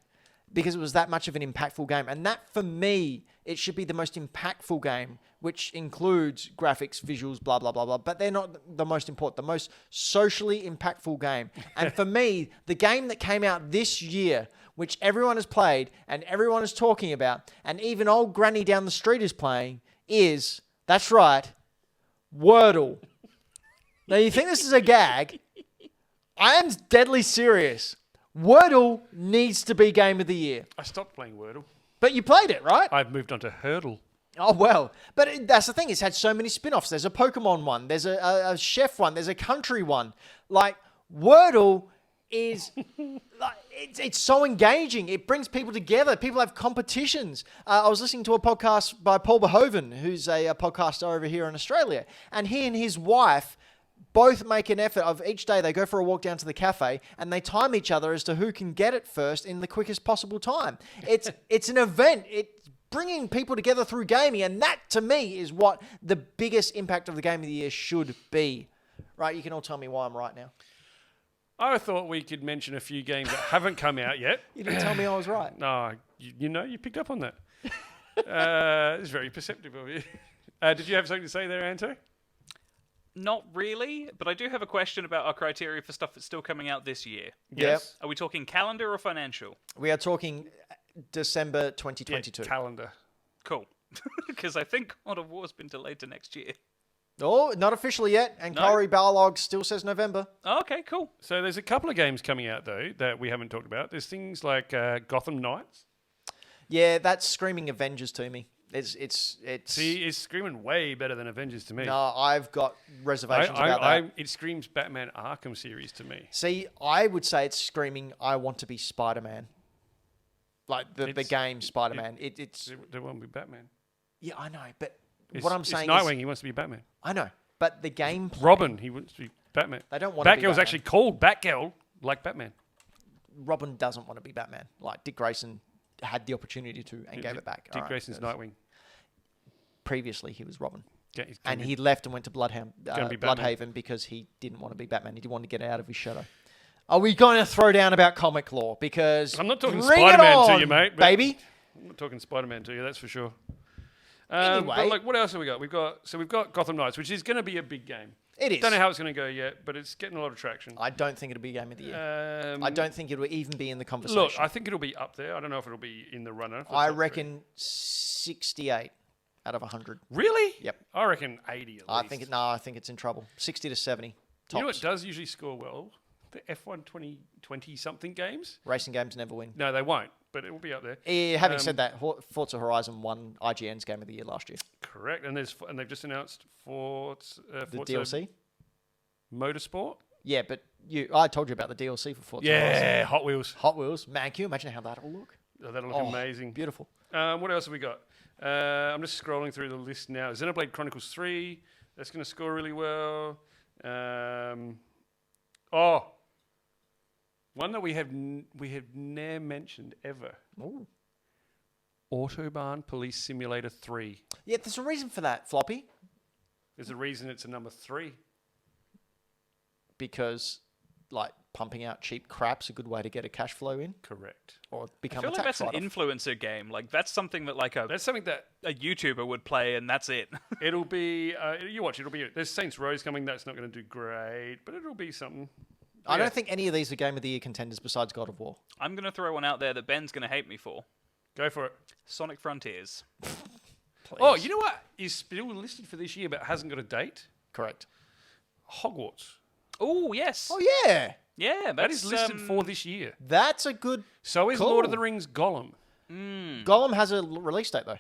because it was that much of an impactful game. And that, for me, it should be the most impactful game, which includes graphics, visuals, blah, blah, blah, blah. But they're not the most important. The most socially impactful game. And for me, the game that came out this year, which everyone has played and everyone is talking about, and even old granny down the street is playing, is, that's right, Wordle. Now, you think this is a gag? I am deadly serious. Wordle needs to be game of the year. I stopped playing Wordle. But you played it, right? I've moved on to Hurdle. Oh, well. But that's the thing. It's had so many spin-offs. There's a Pokemon one. There's a chef one. There's a country one. Like, Wordle is... it's so engaging. It brings people together. People have competitions. I was listening to a podcast by Paul Verhoeven, who's a podcaster over here in Australia. And he and his wife... both make an effort of each day they go for a walk down to the cafe and they time each other as to who can get it first in the quickest possible time. It's an event. It's bringing people together through gaming, and that to me is what the biggest impact of the Game of the Year should be. Right? You can all tell me why I'm right now. I thought we could mention a few games that haven't come out yet. You didn't tell me I was right. No, you picked up on that. It's very perceptive of you. Did you have something to say there, Anto? Not really, but I do have a question about our criteria for stuff that's still coming out this year. Yes. Are we talking calendar or financial? We are talking December Yeah, 2022. calendar. Cool. Because I think God of War's been delayed to next year. Oh, not officially yet. And No. Corey Barlog still says November. Oh, okay, cool. So there's a couple of games coming out, though, that we haven't talked about. There's things like Gotham Knights. Yeah, that's screaming Avengers to me. It's. See, it's screaming way better than Avengers to me. No, I've got reservations about that. It screams Batman Arkham series to me. See, I would say it's screaming, I want to be Spider-Man. Like the game Spider-Man. It's They won't be Batman. yeah, I know, but It's, what I'm saying it's Nightwing. is, He wants to be Batman. I know, but the game Robin. He wants to be Batman. They don't want to be Batgirl's Batman. actually called Batgirl, like Batman. Robin doesn't want to be Batman. Like Dick Grayson had the opportunity to and gave it back. Dick All right, Grayson's that's- Nightwing. Previously, he was Robin. Yeah, he's And gonna he left and went to be Batman. Bloodhaven because he didn't want to be Batman. He didn't want to get out of his shadow. Are we going to throw down about comic lore? Because I'm not talking bring it Spider-Man to on, you, mate, but- baby. I'm not talking Spider-Man to you, that's for sure. Anyway. But like, what else have we got? We've got Gotham Knights, which is going to be a big game. It is. Don't know how it's going to go yet, but it's getting a lot of traction. I don't think it'll be game of the year. I don't think it'll even be in the conversation. Look, I think it'll be up there. I don't know if it'll be in the runner. for I top three. reckon 68 out of 100. Really? Yep. I reckon 80 at I least. think it's in trouble. 60 to 70. Tops. You know what does usually score well? The F1 20-something games? Racing games never win. No, they won't, but it will be up there. Having said that, Forza Horizon won IGN's game of the year last year. Correct. And they've just announced Forza The DLC? Motorsport. Yeah, but I told you about the DLC for Forza Horizon. Yeah, Hot Wheels. Hot Wheels. Man, can you imagine how that'll look? Oh, that'll look amazing. Beautiful. What else have we got? I'm just scrolling through the list now. Xenoblade Chronicles 3. That's going to score really well. One that we have never mentioned ever. Ooh. Autobahn Police Simulator 3. Yeah, there's a reason for that, Floppy. There's a reason it's a number 3. Because, like, pumping out cheap crap's a good way to get a cash flow in Correct. or I become feel a like tax that's an write-off. influencer game. Like, that's something that, like, That's something that a YouTuber would play, and that's it. it'll be. You watch. It'll be. There's Saints Row's coming. That's not going to do great, but it'll be something. I Yeah. don't think any of these are Game of the Year contenders besides God of War. I'm going to throw one out there that Ben's going to hate me for. Go for it. Sonic Frontiers. Please. Oh, you know what is still listed for this year but hasn't got a date? Correct. Hogwarts. Oh, yes. Oh, yeah. Yeah, That is listed for this year. That's a good... So is Cool. Lord of the Rings Gollum. Gollum has a release date, though.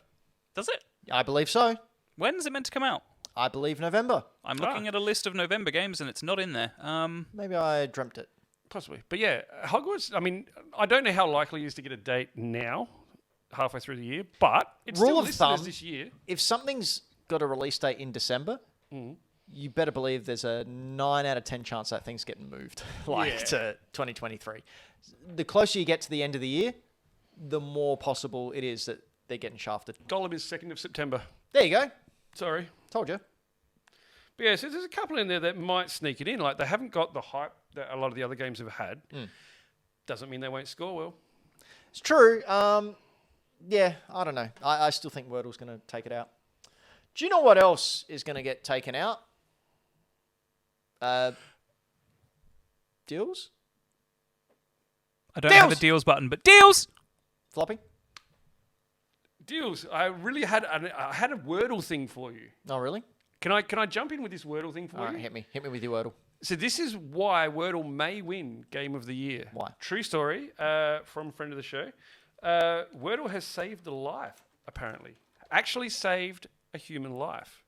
Does it? I believe so. When's it meant to come out? I believe November. I'm looking at a list of November games, and it's not in there. Maybe I dreamt it. Possibly. But yeah, Hogwarts, I mean, I don't know how likely it is to get a date now, halfway through the year, but it's Rule still of listed thumb, as this year. If something's got a release date in December, you better believe there's a 9 out of 10 chance that thing's getting moved Yeah. to 2023. The closer you get to the end of the year, the more possible it is that they're getting shafted. Gollum is 2nd of September. There you go. Sorry. Told you. But yeah, so there's a couple in there that might sneak it in. Like, they haven't got the hype that a lot of the other games have had. Doesn't mean they won't score well. It's true. Yeah, I don't know. I still think Wordle's going to take it out. Do you know what else is going to get taken out? Deals? I don't have a deals button, but deals! Floppy? Deals. I really had I had a Wordle thing for you. Oh, really? Can I jump in with this Wordle thing for All you? right, hit me. Hit me with your Wordle. So this is why Wordle may win Game of the Year. Why? True story from a friend of the show. Wordle has saved a life, apparently. Actually saved a human life.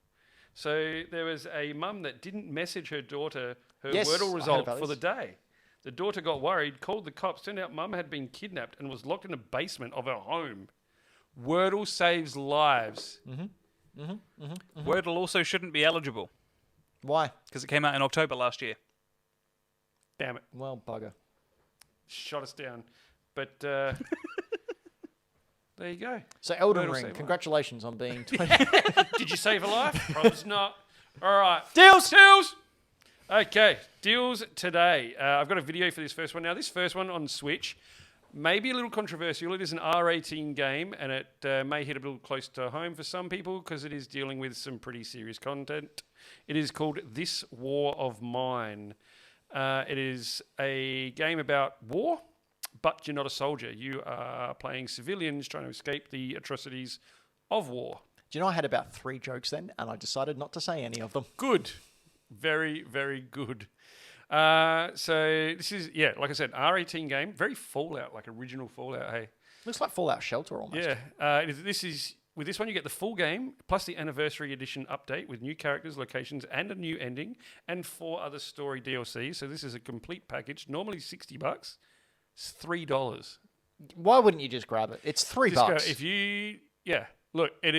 So there was a mum that didn't message her daughter her Yes, I Wordle heard result about for the this. day. The daughter got worried, called the cops. Turned out mum had been kidnapped and was locked in a basement of her home. Wordle saves lives. Wordle also shouldn't be eligible, Why? because it came out in October last year. Damn it. Well, bugger. Shot us down. But there you go. So Elden Wordle Ring, save congratulations on being 20. Did you save a life? Probably not. All right. Deals! Deals! Okay, deals today. I've got a video for this first one. Now, this first one on Switch, maybe a little controversial. It is an R18 game, and it may hit a little close to home for some people because it is dealing with some pretty serious content. It is called This War of Mine. It is a game about war, but you're not a soldier. You are playing civilians trying to escape the atrocities of war. Do you know I had about 3 jokes then, and I decided not to say any of them. Good. Very, very good. So this is, like I said, R18 game. Very Fallout, like original Fallout, hey. Looks like Fallout Shelter almost. Yeah. With this one, you get the full game, plus the Anniversary Edition update with new characters, locations, and a new ending, and 4 other story DLCs. So this is a complete package. Normally $60. It's $3. Why wouldn't you just grab it? It's $3. Look, it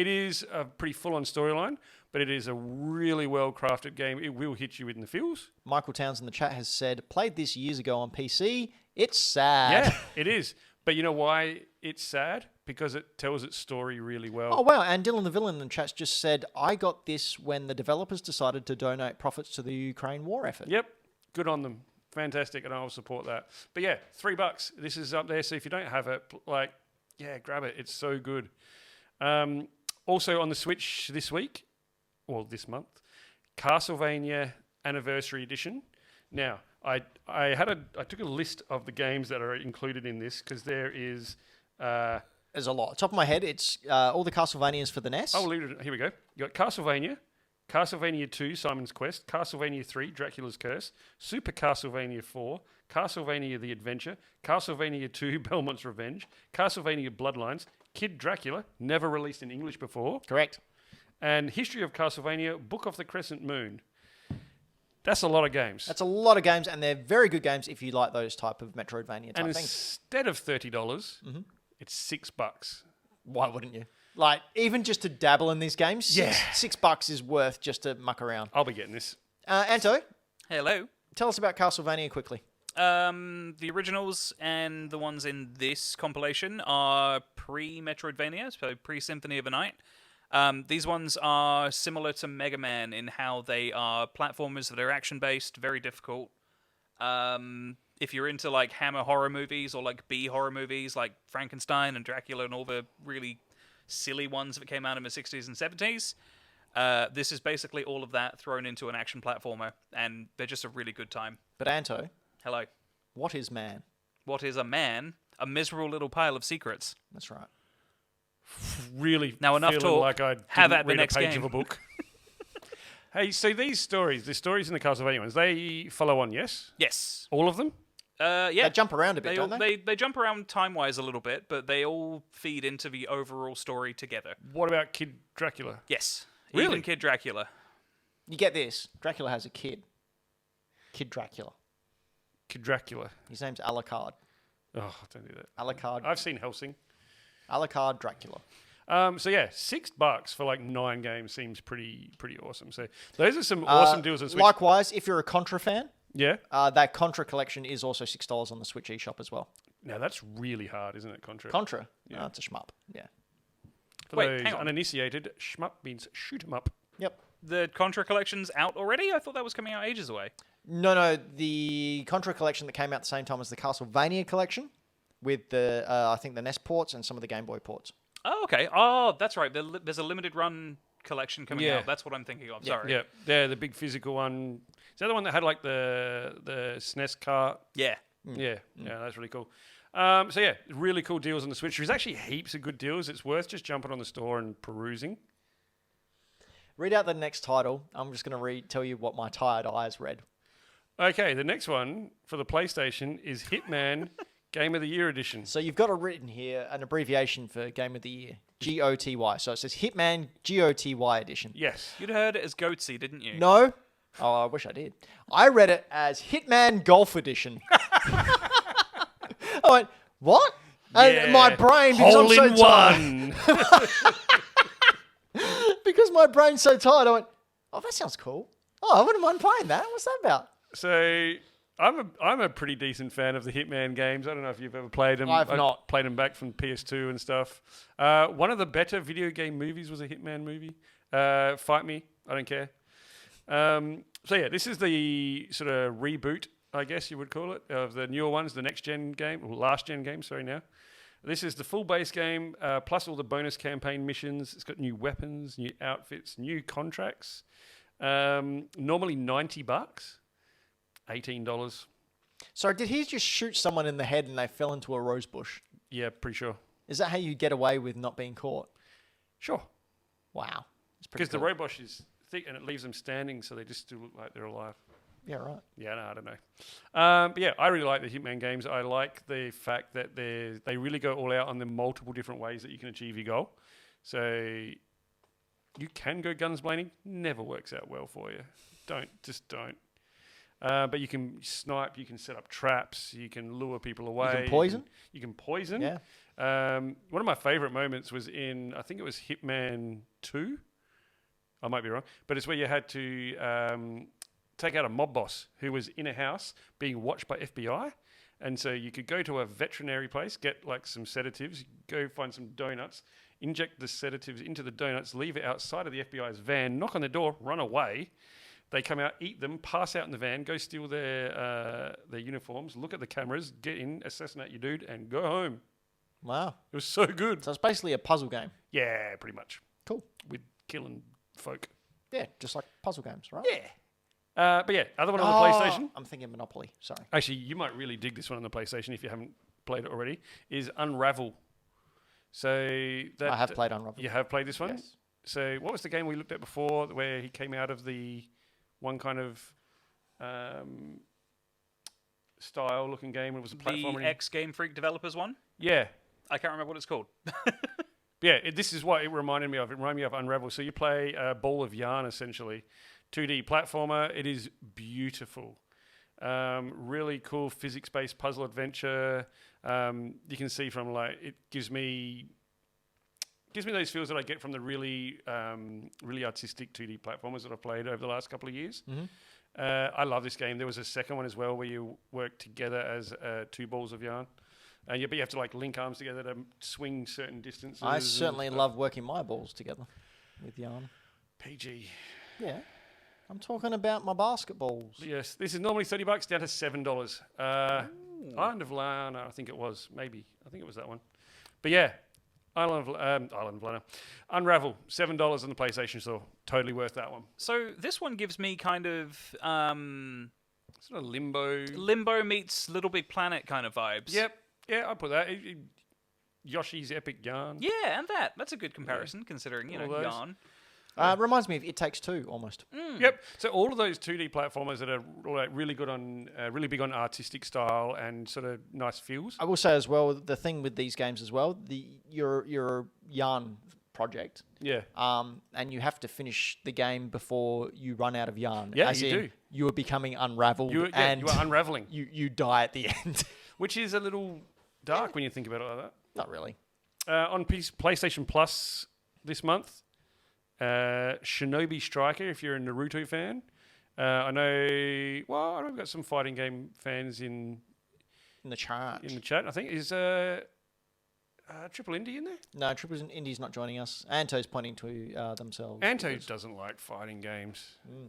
is a pretty full-on storyline, but it is a really well-crafted game. It will hit you in the feels. Michael Towns in the chat has said, played this years ago on PC. It's sad. Yeah, it is. But you know why it's sad? Because it tells its story really well. Oh, wow. And Dylan the Villain in the chat just said, I got this when the developers decided to donate profits to the Ukraine war effort. Yep. Good on them. Fantastic, and I'll support that. But yeah, $3. This is up there, so if you don't have it, grab it. It's so good. Also on the Switch this month, Castlevania Anniversary Edition. Now, I took a list of the games that are included in this because there is... There's a lot. Top of my head, it's all the Castlevanias for the NES. Oh, here we go. You got Castlevania, Castlevania 2, Simon's Quest, Castlevania 3, Dracula's Curse, Super Castlevania 4, Castlevania The Adventure, Castlevania 2, Belmont's Revenge, Castlevania Bloodlines, Kid Dracula, never released in English before. Correct. And History of Castlevania, Book of the Crescent Moon. That's a lot of games. That's a lot of games, and they're very good games if you like those type of Metroidvania type and things. Instead of $30, it's $6. Why wouldn't you? Like, even just to dabble in these games, $6 is worth just to muck around. I'll be getting this. Anto, Hello. tell us about Castlevania quickly. The originals and the ones in this compilation are pre-Metroidvania, so pre-Symphony of the Night. These ones are similar to Mega Man in how they are platformers that are action-based, very difficult. If you're into like Hammer horror movies or like B horror movies like Frankenstein and Dracula and all the really silly ones that came out in the 60s and 70s, this is basically all of that thrown into an action platformer, and they're just a really good time. But Anto, Hello. what is man? What is a man? A miserable little pile of secrets. That's right. Really Now enough feeling talk. like I Have didn't at the read next a page game. of a book. Hey, so the stories in the Castlevania ones, they follow on, yes? Yes. All of them? Yeah. They jump around a bit, They, don't all, they? they jump around time-wise a little bit, but they all feed into the overall story together. What about Kid Dracula? Yes. Really? Even Kid Dracula. You get this. Dracula has a kid. Kid Dracula. Kid Dracula. His name's Alucard. Oh, don't do that. Alucard. I've seen Helsing. Alucard Dracula. So yeah, $6 for like 9 games seems pretty awesome. So those are some awesome deals on Switch. Likewise, if you're a Contra fan, Yeah. that Contra collection is also $6 on the Switch eShop as well. Now that's really hard, isn't it, Contra? Contra? Yeah. It's a shmup. Yeah. For Wait, those hang on. uninitiated, shmup means shoot 'em up. Yep. The Contra collection's out already? I thought that was coming out ages away. No, the Contra collection that came out at the same time as the Castlevania collection with the, I think the NES ports and some of the Game Boy ports. Oh, okay. Oh, that's right. There's a limited run collection coming Yeah. out. That's what I'm thinking of. Sorry. Yeah, they're the big physical one. Is that the one that had like the SNES cart? Yeah. Yeah, that's really cool. So yeah, really cool deals on the Switch. There's actually heaps of good deals. It's worth just jumping on the store and perusing. Read out the next title. I'm just going to tell you what my tired eyes read. Okay, the next one for the PlayStation is Hitman Game of the Year Edition. So you've got it written here, an abbreviation for Game of the Year. GOTY. So it says Hitman GOTY Edition. Yes. You'd heard it as Goatsy, didn't you? No. Oh, I wish I did. I read it as Hitman Golf Edition. I went, what? And my brain, because Hole I'm in so tired, one. because my brain's so tired, I went, oh, that sounds cool. Oh, I wouldn't mind playing that. What's that about? So I'm a pretty decent fan of the Hitman games. I don't know if you've ever played them. I've not. Played them back from PS2 and stuff. One of the better video game movies was a Hitman movie. Fight Me. I don't care. So yeah, this is the sort of reboot I guess you would call it, of the newer ones, the next-gen game, or last-gen game, sorry now. This is the full base game, plus all the bonus campaign missions. It's got new weapons, new outfits, new contracts. Normally $90, $18. So did he just shoot someone in the head and they fell into a rose bush? Yeah, pretty sure. Is that how you get away with not being caught? Sure. Wow. Because the rose is thick and it leaves them standing, so they just still look like they're alive. Yeah, right. Yeah, no, I don't know. But yeah, I really like the Hitman games. I like the fact that they really go all out on the multiple different ways that you can achieve your goal. So you can go guns blazing. Never works out well for you. Just don't. But you can snipe, you can set up traps, you can lure people away. You can poison? You can poison. Yeah. One of my favourite moments was in, I think it was Hitman 2. I might be wrong. But it's where you had to take out a mob boss who was in a house being watched by FBI. And so you could go to a veterinary place, get like some sedatives, go find some donuts, inject the sedatives into the donuts, leave it outside of the FBI's van, knock on the door, run away. They come out, eat them, pass out in the van, go steal their uniforms, look at the cameras, get in, assassinate your dude, and go home. Wow. It was so good. So it's basically a puzzle game. Yeah, pretty much. Cool. With killing folk. Yeah, just like puzzle games, right? Yeah. But yeah, other one on the PlayStation. I'm thinking Monopoly. Sorry. Actually, you might really dig this one on the PlayStation if you haven't played it already. Is Unravel. So that I have played Unravel. You have played this one. Yes. So what was the game we looked at before, where he came out of the one kind of style-looking game? It was a platformer. The ex-Game Freak developers one? Yeah. I can't remember what it's called. Yeah, this is what it reminded me of. It reminded me of Unravel. So you play a ball of yarn, essentially. 2D platformer. It is beautiful. Really cool physics-based puzzle adventure. You can see from it gives me those feels that I get from the really artistic 2D platformers that I've played over the last couple of years. Mm-hmm. I love this game. There was a second one as well where you work together as two balls of yarn. But you have to link arms together to swing certain distances. I certainly love working my balls together with yarn. PG. Yeah. I'm talking about my basketballs. Yes, this is normally $30 down to $7. Island of Lana, I think it was. Maybe. I think it was that one. But yeah, Island of Lana. Unravel, $7 on the PlayStation Store. Totally worth that one. So this one gives me kind of Sort of limbo. Limbo meets Little Big Planet kind of vibes. Yep. Yeah, I'll put that. Yoshi's Epic Yarn. Yeah, and that's a good comparison considering, yarn. Reminds me of It Takes Two, almost. Yep. So all of those 2D platformers that are really good on, really big on artistic style and sort of nice feels. I will say as well, the thing with these games as well, your yarn project. Yeah. And you have to finish the game before you run out of yarn. Yeah, as you in, do. You are becoming unraveled, You and are unraveling. you die at the end. Which is a little dark when you think about it like that. Not really. On PlayStation Plus this month, Shinobi Striker, if you're a Naruto fan. I know we've got some fighting game fans in In the chat. I think. Is Triple Indie in there? No, Triple Indie's not joining us. Anto's pointing to themselves. Anto doesn't like fighting games.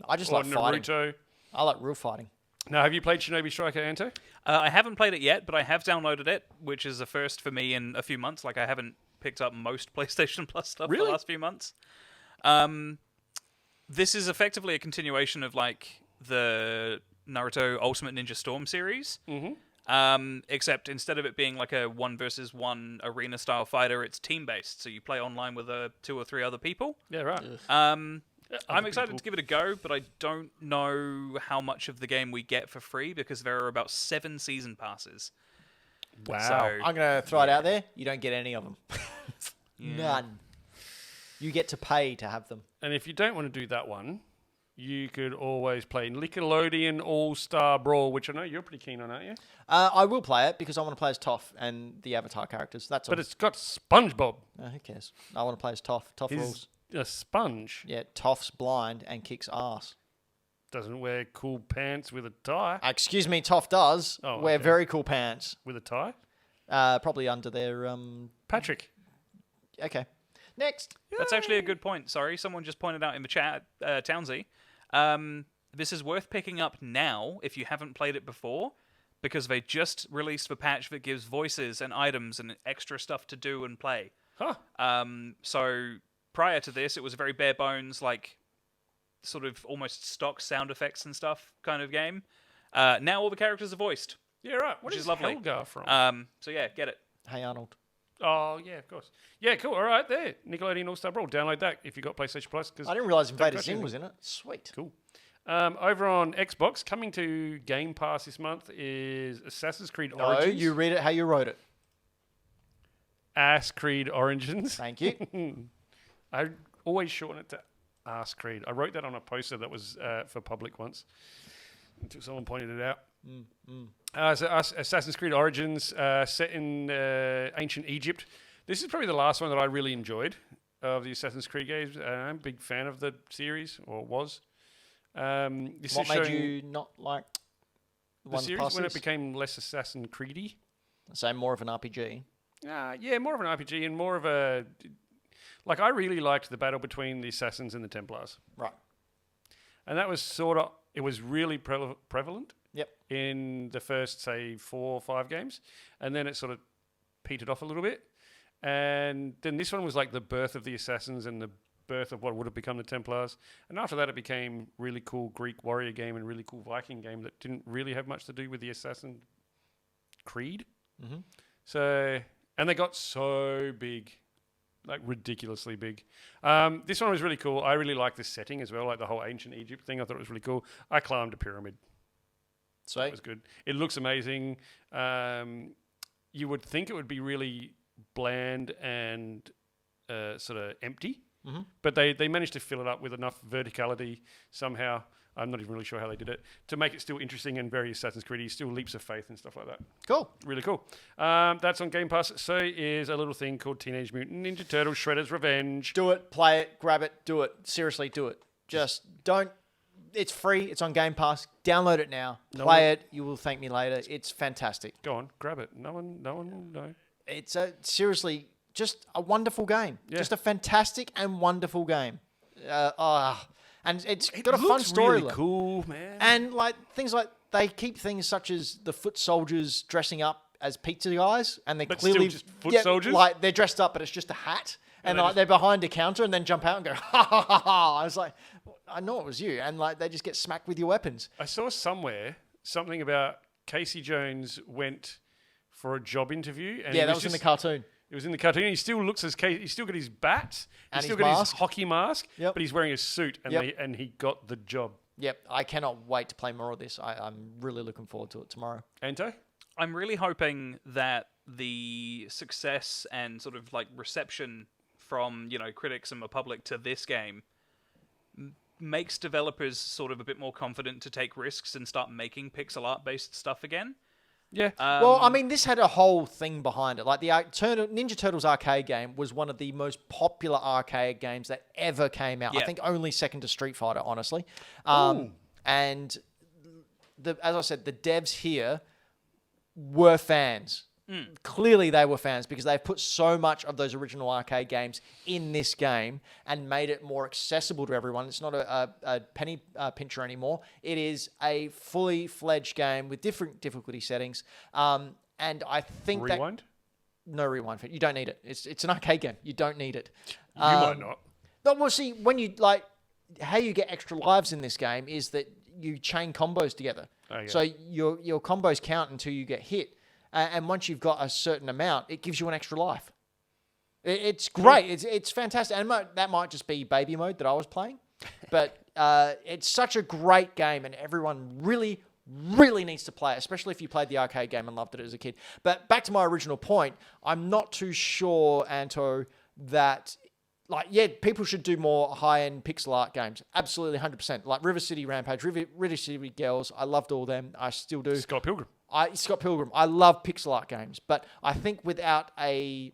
I just Or like fighting. Naruto. I like real fighting. Now, have you played Shinobi Striker, Anto? I haven't played it yet, but I have downloaded it, which is a first for me in a few months. I haven't picked up most PlayStation Plus stuff for the last few months. This is effectively a continuation of the Naruto Ultimate Ninja Storm series. Mm-hmm. Except instead of it being like a 1 versus 1 arena style fighter, it's team based. So you play online with 2 or 3 other people. Yeah, right. I'm excited to give it a go, but I don't know how much of the game we get for free because there are about 7 season passes. Wow. So, I'm going to throw it out there. You don't get any of them. None. You get to pay to have them. And if you don't want to do that one, you could always play Nickelodeon All-Star Brawl, which I know you're pretty keen on, aren't you? I will play it because I want to play as Toph and the Avatar characters. That's all. But it's got SpongeBob. Who cares? I want to play as Toph. Toph rules. A sponge. Yeah, Toph's blind and kicks ass. Doesn't wear cool pants with a tie. Excuse me, Toph does wear very cool pants. With a tie? Probably under their... Patrick. Okay. Next. That's actually a good point. Sorry, someone just pointed out in the chat, Townsy. this is worth picking up now if you haven't played it before, because they just released the patch that gives voices and items and extra stuff to do and play. Huh. So prior to this, it was a very bare bones, like sort of almost stock sound effects and stuff kind of game. Now all the characters are voiced. Yeah, right. What Which is is lovely. Helga from? So yeah, get it. Hey, Arnold. Oh, yeah, of course. Yeah, cool. All right, there. Nickelodeon All-Star Brawl. Download that if you got PlayStation Plus. I didn't realize Invader cost Zim anything. was in it. Sweet. Cool. Over on Xbox, coming to Game Pass this month is Assassin's Creed No, Origins. you read it how you wrote it. Ass Creed Origins. Thank you. I always shorten it to Ass Creed. I wrote that on a poster that was for public once until someone pointed it out. So Assassin's Creed Origins, set in ancient Egypt. This is probably the last one that I really enjoyed of the Assassin's Creed games. I'm a big fan of the series, or was. This What is made showing you not like the one series passes? when it became less Assassin Creedy? So more of an RPG. Yeah, more of an RPG and more of a... Like, I really liked the battle between the Assassins and the Templars. Right. And that was sort of... It was really prevalent Yep. in the first, say, 4 or 5 games. And then it sort of petered off a little bit. And then this one was like the birth of the Assassins and the birth of what would have become the Templars. And after that, it became really cool Greek warrior game and really cool Viking game that didn't really have much to do with the Assassin Creed. Mm-hmm. So, and they got so big, like ridiculously big. This one was really cool. I really like this setting as well, like the whole ancient Egypt thing. I thought it was really cool. I climbed a pyramid. Sweet. It was good. It looks amazing. You would think it would be really bland and sort of empty, but they managed to fill it up with enough verticality somehow. I'm not even really sure how they did it to make it still interesting and very Assassin's Creed, still leaps of faith and stuff like that. Cool. Really cool. That's on Game Pass. So is a little thing called Teenage Mutant Ninja Turtles Shredder's Revenge. Do it, play it, grab it, do it. Seriously, do it. Just don't. It's free. It's on Game Pass. Download it now. Play it. You will thank me later. It's fantastic. Go on, grab it. No one will know. It's seriously just a wonderful game. Yeah. Just a fantastic and wonderful game. And it's got a fun looks story. really cool, man. And like things like they keep things such as the foot soldiers dressing up as pizza guys, and they're But clearly still just foot soldiers? Like they're dressed up, but it's just a hat, and they like they're behind a counter, and then jump out and go ha ha ha ha. I was like, I know it was you, and like they just get smacked with your weapons. I saw somewhere something about Casey Jones went for a job interview. And Yeah, he that was in the cartoon. It was in the cartoon. He still looks as Casey. He's still got his bat. And He's still his got mask. his hockey mask. Yep. But he's wearing a suit, and Yep. and he got the job. Yep, I cannot wait to play more of this. I'm really looking forward to it tomorrow. Anto? I'm really hoping that the success and sort of like reception from, critics and the public to this game makes developers sort of a bit more confident to take risks and start making pixel art based stuff again. Yeah. Well, I mean, this had a whole thing behind it. Like the Ninja Turtles arcade game was one of the most popular arcade games that ever came out. I Yeah. think only second to Street Fighter, honestly. Ooh. And as I said, the devs here were fans. Clearly they were fans because they've put so much of those original arcade games in this game and made it more accessible to everyone. It's not a penny pincher anymore. It is a fully fledged game with different difficulty settings. And I think Rewind? no rewind. You don't need it. It's an arcade game. You don't need it. You might not. No, well, see, when you how you get extra lives in this game is that you chain combos together. Okay. So your combos count until you get hit. And once you've got a certain amount, it gives you an extra life. It's great. It's fantastic. And that might just be baby mode that I was playing. But it's such a great game, and everyone really, really needs to play it, especially if you played the arcade game and loved it as a kid. But back to my original point, I'm not too sure, Anto, that... people should do more high-end pixel art games. Absolutely, 100%. Like River City Rampage, River City Girls, I loved all them. I still do. Scott Pilgrim. Scott Pilgrim. I love pixel art games, but I think without a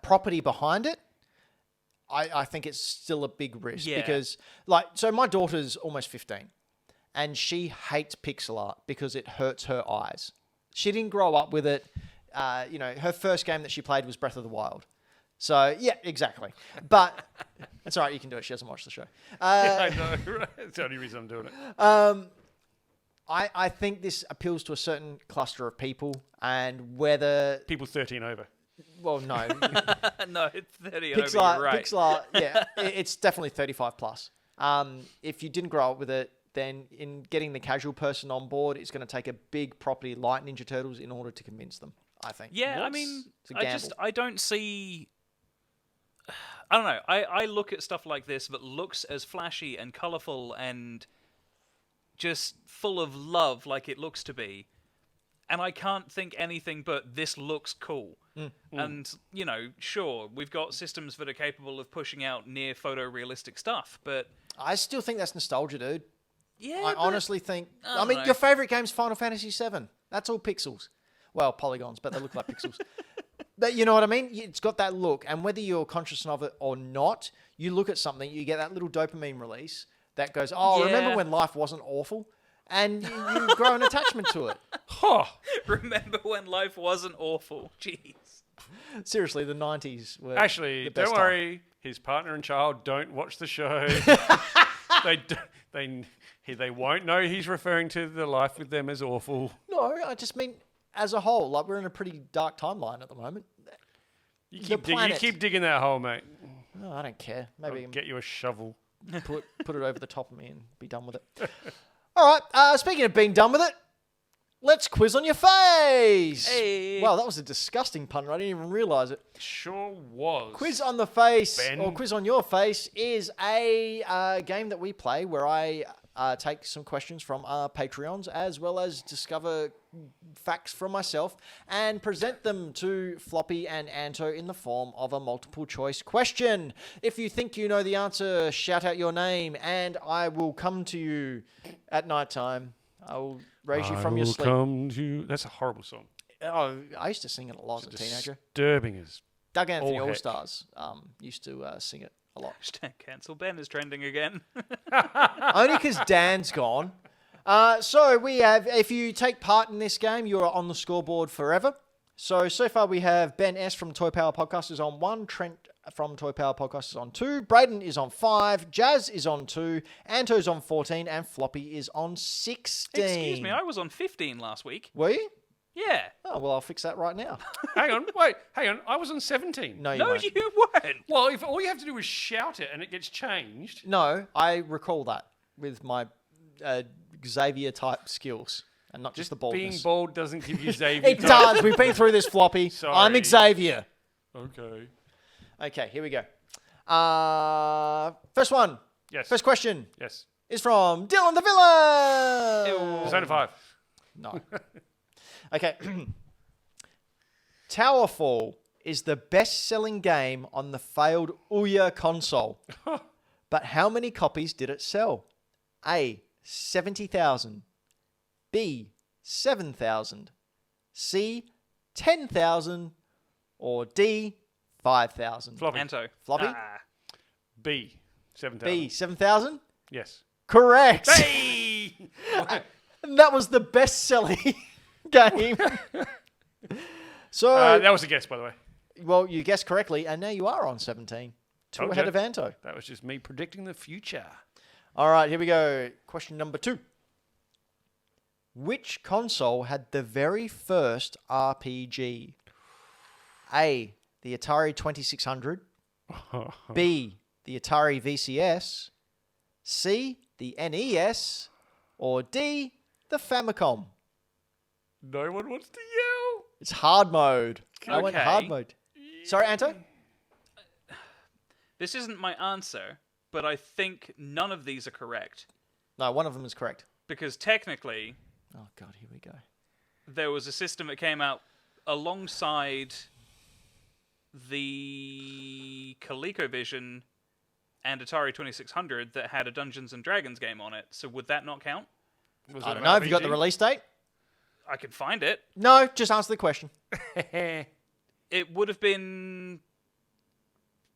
property behind it, I think it's still a big risk. Yeah. Because, so my daughter's almost 15, and she hates pixel art because it hurts her eyes. She didn't grow up with it. Her first game that she played was Breath of the Wild. So, yeah, exactly. But it's all right. You can do it. She hasn't watched the show. I know. Right? It's the only reason I'm doing it. I think this appeals to a certain cluster of people, and whether... People 13 over. Well, no. No, it's 30 and over, Pixar, you're right. Pixar, yeah, it's definitely 35 plus. If you didn't grow up with it, then in getting the casual person on board, it's going to take a big property like Ninja Turtles in order to convince them, I think. Yeah, I mean, It's a gamble. I don't see... I don't know. I look at stuff like this that looks as flashy and colourful and just full of love like it looks to be. And I can't think anything but this looks cool. And, you know, sure, we've got systems that are capable of pushing out near photorealistic stuff, but... I still think that's nostalgia, dude. Yeah, I honestly think... I I don't mean, know. your favourite game's Final Fantasy VII. That's all pixels. Well, polygons, but they look like pixels. But you know what I mean? It's got that look. And whether you're conscious of it or not, you look at something, you get that little dopamine release that goes, oh, remember Yeah. when life wasn't awful? And you grow an attachment to it. Huh. Remember when life wasn't awful? Jeez. Seriously, the 90s were Actually, the best don't time. worry. His partner and child don't watch the show. They won't know he's referring to the life with them as awful. No, I just mean as a whole. Like, we're in a pretty dark timeline at the moment. You planet. keep digging that hole, mate. Oh, I don't care. Maybe I'll get you a shovel. put it over the top of me and be done with it. All right. Speaking of being done with it, let's quiz on your face. Hey. Wow, that was a disgusting pun. I didn't even realise it. Sure was. Quiz on the face, Ben. or quiz on your face, is a game that we play where I take some questions from our Patreons as well as discover facts from myself and present them to Floppy and Anto in the form of a multiple choice question. If you think you know the answer, shout out your name and I will come to you at night time. I will raise you from your sleep. Come to... That's a horrible song. Oh, I used to sing it a lot as a teenager. Disturbing as... Doug Anthony All heck. All-Stars used to sing it a lot. Cancel Ben is trending again. Only because Dan's gone. So we have, if you take part in this game, you're on the scoreboard forever. So far we have Ben S. from Toy Power Podcast is on 1, Trent from Toy Power Podcast is on 2, Braden is on 5, Jazz is on 2, Anto's on 14, and Floppy is on 16. Excuse me, I was on 15 last week. Were you? Yeah. Oh, well, I'll fix that right now. Hang on. I was on 17. No, you No, won't. you weren't. Well, if all you have to do is shout it and it gets changed... No, I recall that with my Xavier-type skills and not just the baldness. Being bald doesn't give you Xavier. It does. We've been through this, Floppy. Sorry. I'm Xavier. Okay. Okay, here we go. First one. Yes. First question Yes. is from Dylan the Villain. Persona 5. No. Okay. Towerfall is the best-selling game on the failed Ouya console. But how many copies did it sell? A, 70,000. B, 7,000. C, 10,000. Or D, 5,000. Floppy. Anto. Floppy? Ah. B. 7,000. B, 7,000? Yes. Correct. Hey! And that was the best-selling game. So, That was a guess, by the way. well, you guessed correctly, and now you are on 17. Two Told ahead ya. of Anto. That was just me predicting the future. All right, here we go. Question number 2. Which console had the very first RPG? A, the Atari 2600. B, the Atari VCS. C, the NES. Or D, the Famicom. No one wants to yell. It's hard mode. I went Okay. hard mode. Sorry, Anto? This isn't my answer, but I think none of these are correct. No, one of them is correct. Because technically, Oh, God, here we go. there was a system that came out alongside the ColecoVision and Atari 2600 that had a Dungeons and Dragons game on it. So would that not count? Was I it don't an know. Have you got the RPG? release date? I could find it. No, just answer the question. It would have been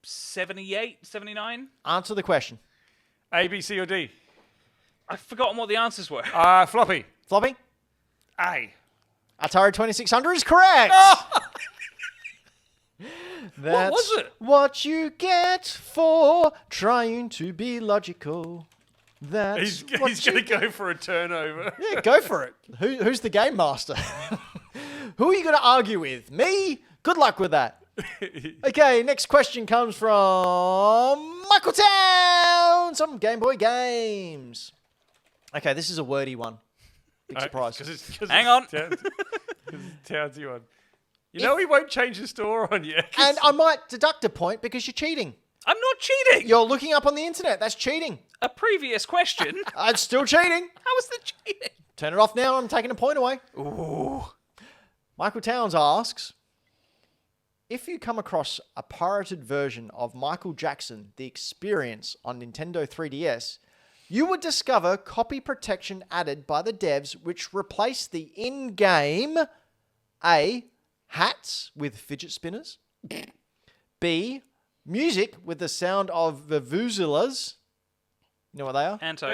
78, 79? Answer the question. A, B, C, or D? I've forgotten what the answers were. Floppy. Floppy? A. Atari 2600 is correct. That's was it? what you get for trying to be logical. That's He's what going you to go for a turnover. Yeah, go for it. Who's the game master? Who are you going to argue with? Me? Good luck with that. Okay, next question comes from Michael Town. Some Game Boy games. Okay, this is a wordy one. Big surprise. Hang on. Townsy one. You know he won't change the store on you. And I might deduct a point because you're cheating. I'm not cheating. You're looking up on the internet. That's cheating. A previous question. It's still cheating. How is that cheating? Turn it off now. I'm taking a point away. Ooh. Michael Towns asks, if you come across a pirated version of Michael Jackson, The Experience on Nintendo 3DS, you would discover copy protection added by the devs which replace the in-game A. hats with fidget spinners, B. music with the sound of vuvuzelas. You know what they are? Anto. No,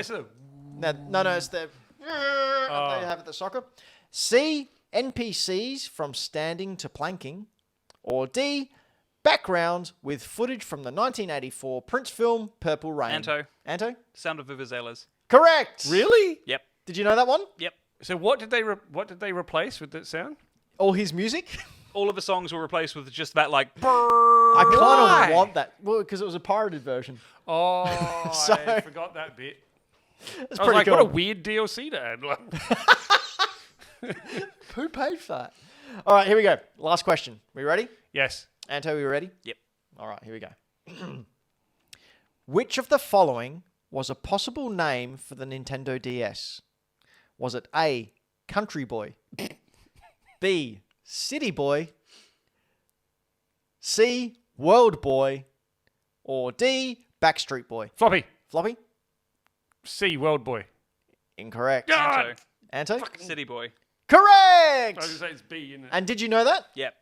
it's the they have at the soccer. C. NPCs from standing to planking. Or D. backgrounds with footage from the 1984 Prince film Purple Rain. Anto? Sound of Vuvuzelas. Correct. Really? Yep. Did you know that one? Yep. So what did they replace with that sound? All his music? All of the songs were replaced with just that, like, I kind Why? of want that. Well, because it was a pirated version. Oh, So- I forgot that bit. It's I was pretty like, cool. what a weird DLC to add. Who paid for that? All right, here we go. Last question. We ready? Yes. Anto, we ready? Yep. All right, here we go. Which of the following was a possible name for the Nintendo DS? Was it A, Country Boy, B, City Boy, C, World Boy, or D, Backstreet Boy? Floppy. Floppy? C, World Boy. Incorrect. God! Anto. Anto? City Boy. Correct! I was going to say it's B, isn't it? And did you know that? Yep.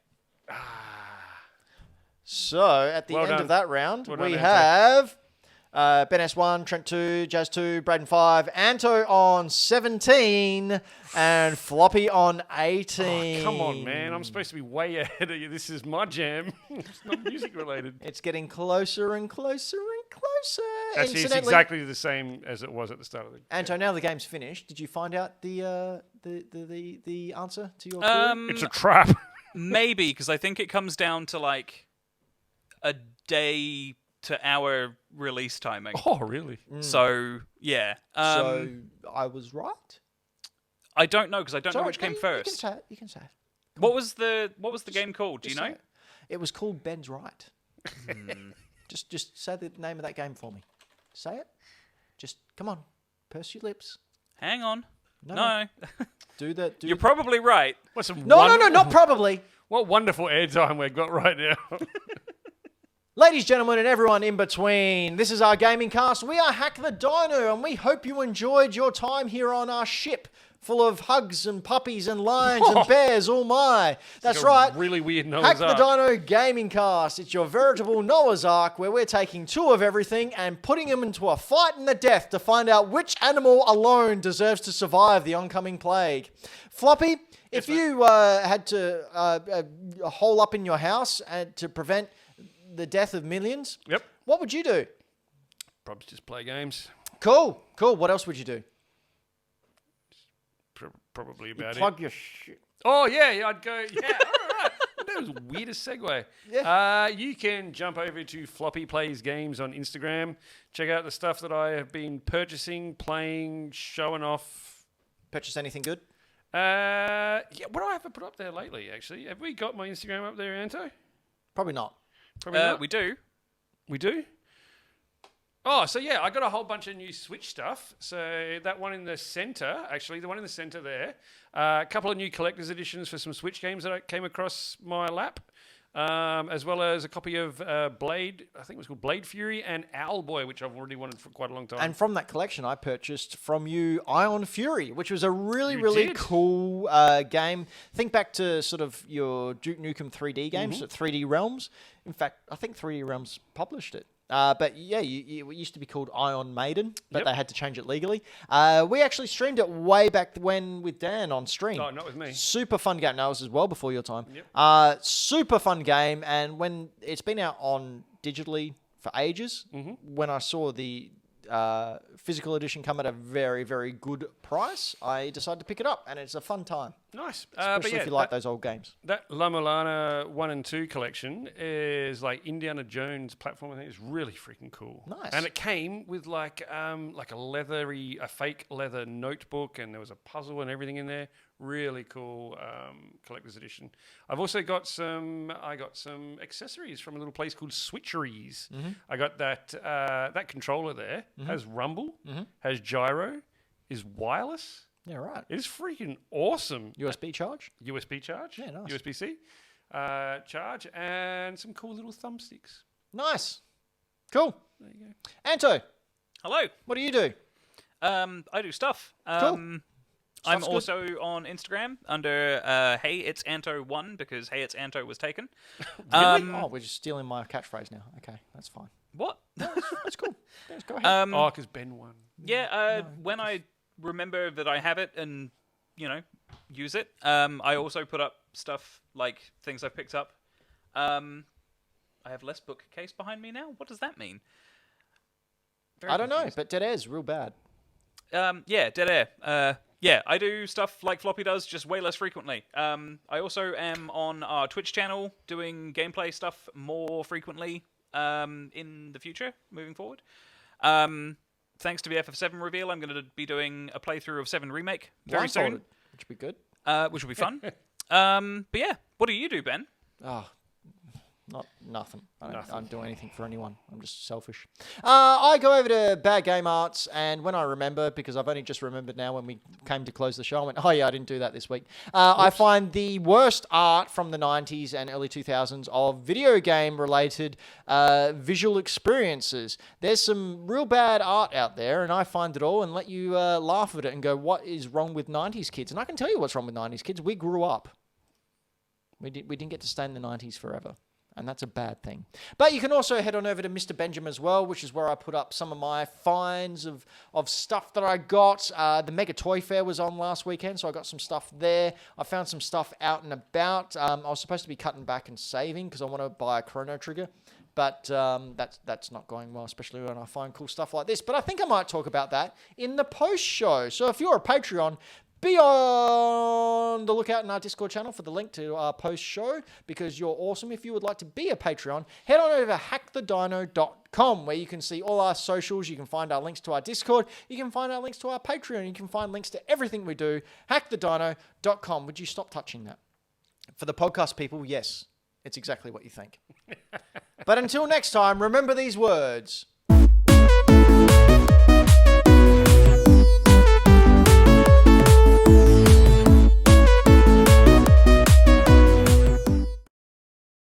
So, at the Well end done. of that round, Well done, we Anto. have Ben S1, Trent 2, Jazz 2, Braden 5, Anto on 17, and Floppy on 18. Oh, come on, man. I'm supposed to be way ahead of you. This is my jam. It's not music related. It's getting closer and closer and closer. Actually, it's Incidentally, exactly the same as it was at the start of the Anto, now the game's finished. Did you find out the answer to your query? It's a trap. Maybe, because I think it comes down to, like, a day to hour release timing. Oh, really? So, yeah. So, I was right? I don't know, because I don't know Sorry, which came You can first. say it. You can say it. What was the game called? Do you Just say know? it. It was called Ben's Right. Just say the name of that game for me. Say it. Just come on, purse your lips. Hang on. No, No. do the. You're probably right. What's some No, not probably. What wonderful airtime we've got right now. Ladies, gentlemen, and everyone in between, this is our gaming cast. We are Hack the Dino, and we hope you enjoyed your time here on our ship full of hugs and puppies and lions and bears. Oh my! That's a right. really weird Noah's Hack the Ark. Dino gaming cast. It's your veritable Noah's Ark where we're taking two of everything and putting them into a fight in the death to find out which animal alone deserves to survive the oncoming plague. Floppy, if you had to hole up in your house to prevent the death of millions, Yep. what would you do? Probably just play games. Cool. What else would you do? Probably about it. Plug your shit. Oh, yeah, I'd go, yeah, all right. That was the weirdest segue. Yeah. You can jump over to Floppy Plays Games on Instagram. Check out the stuff that I have been purchasing, playing, showing off. Purchase anything good? Yeah, what do I have to put up there lately, actually? Have we got my Instagram up there, Anto? Probably not. Probably not. We do. We do? Oh, so yeah, I got a whole bunch of new Switch stuff. So that one in the center, actually, the one in the center there. A couple of new collector's editions for some Switch games that I came across my lap. As well as a copy of Blade, I think it was called Blade Fury, and Owlboy, which I've already wanted for quite a long time. And from that collection, I purchased from you Ion Fury, which was a really did? cool game. Think back to sort of your Duke Nukem 3D games, 3D Realms. In fact, I think 3D Realms published it. But yeah, it used to be called Ion Maiden, but Yep. they had to change it legally. We actually streamed it way back when with Dan on stream. Oh, not with me. Super fun game. No, it was as well before your time. Yep. Super fun game, and when it's been out on digitally for ages, Mm-hmm. when I saw the physical edition come at a very, very good price, I decided to pick it up, and it's a fun time, Nice. especially if you like those old games. That La Mulana 1 and 2 collection is like Indiana Jones platform. I think it's really freaking cool. Nice. And it came with like a fake leather notebook, and there was a puzzle and everything in there. Really cool collector's edition. I've also got some accessories from a little place called Switcheries. I got that controller there. Has rumble, has gyro, is wireless. Yeah, right. It's freaking awesome. USB charge? USB charge. Yeah, nice. USB-C charge, and some cool little thumbsticks. Nice. Cool. There you go. Anto, Hello. what do you do? I do stuff. Cool. I'm Stuff's good. also on Instagram under Hey It's Anto1 because Hey It's Anto was taken. Oh, we're just stealing my catchphrase now. Okay, that's fine. What? That's cool. Yes, go ahead. Oh, because Ben won. Yeah, when I remember that I have it and, use it, I also put up stuff like things I've picked up. I have less bookcase behind me now. What does that mean? Very I don't know, confused. but Dead Air's real bad. Yeah, Dead Air. Yeah, I do stuff like Floppy does, just way less frequently. I also am on our Twitch channel doing gameplay stuff more frequently in the future, moving forward. Thanks to the FF7 reveal, I'm going to be doing a playthrough of 7 Remake very soon, Blindfolded, which would be good. which will be fun. But yeah, what do you do, Ben? Oh, nothing. I don't do anything for anyone. I'm just selfish. I go over to Bad Game Arts, and when I remember, because I've only just remembered now when we came to close the show, I went, oh yeah, I didn't do that this week. I find the worst art from the 90s and early 2000s of video game related visual experiences. There's some real bad art out there, and I find it all and let you laugh at it and go, what is wrong with 90s kids? And I can tell you what's wrong with 90s kids. We grew up. We didn't get to stay in the 90s forever. And that's a bad thing. But you can also head on over to Mr. Benjamin as well, which is where I put up some of my finds of stuff that I got. The Mega Toy Fair was on last weekend, so I got some stuff there. I found some stuff out and about. I was supposed to be cutting back and saving because I want to buy a Chrono Trigger. But that's not going well, especially when I find cool stuff like this. But I think I might talk about that in the post-show. So if you're a Patreon, be on the lookout in our Discord channel for the link to our post-show because you're awesome. If you would like to be a Patreon, head on over to hackthedino.com where you can see all our socials. You can find our links to our Discord. You can find our links to our Patreon. You can find links to everything we do. Hackthedino.com. Would you stop touching that? For the podcast people, yes, it's exactly what you think. But until next time, remember these words.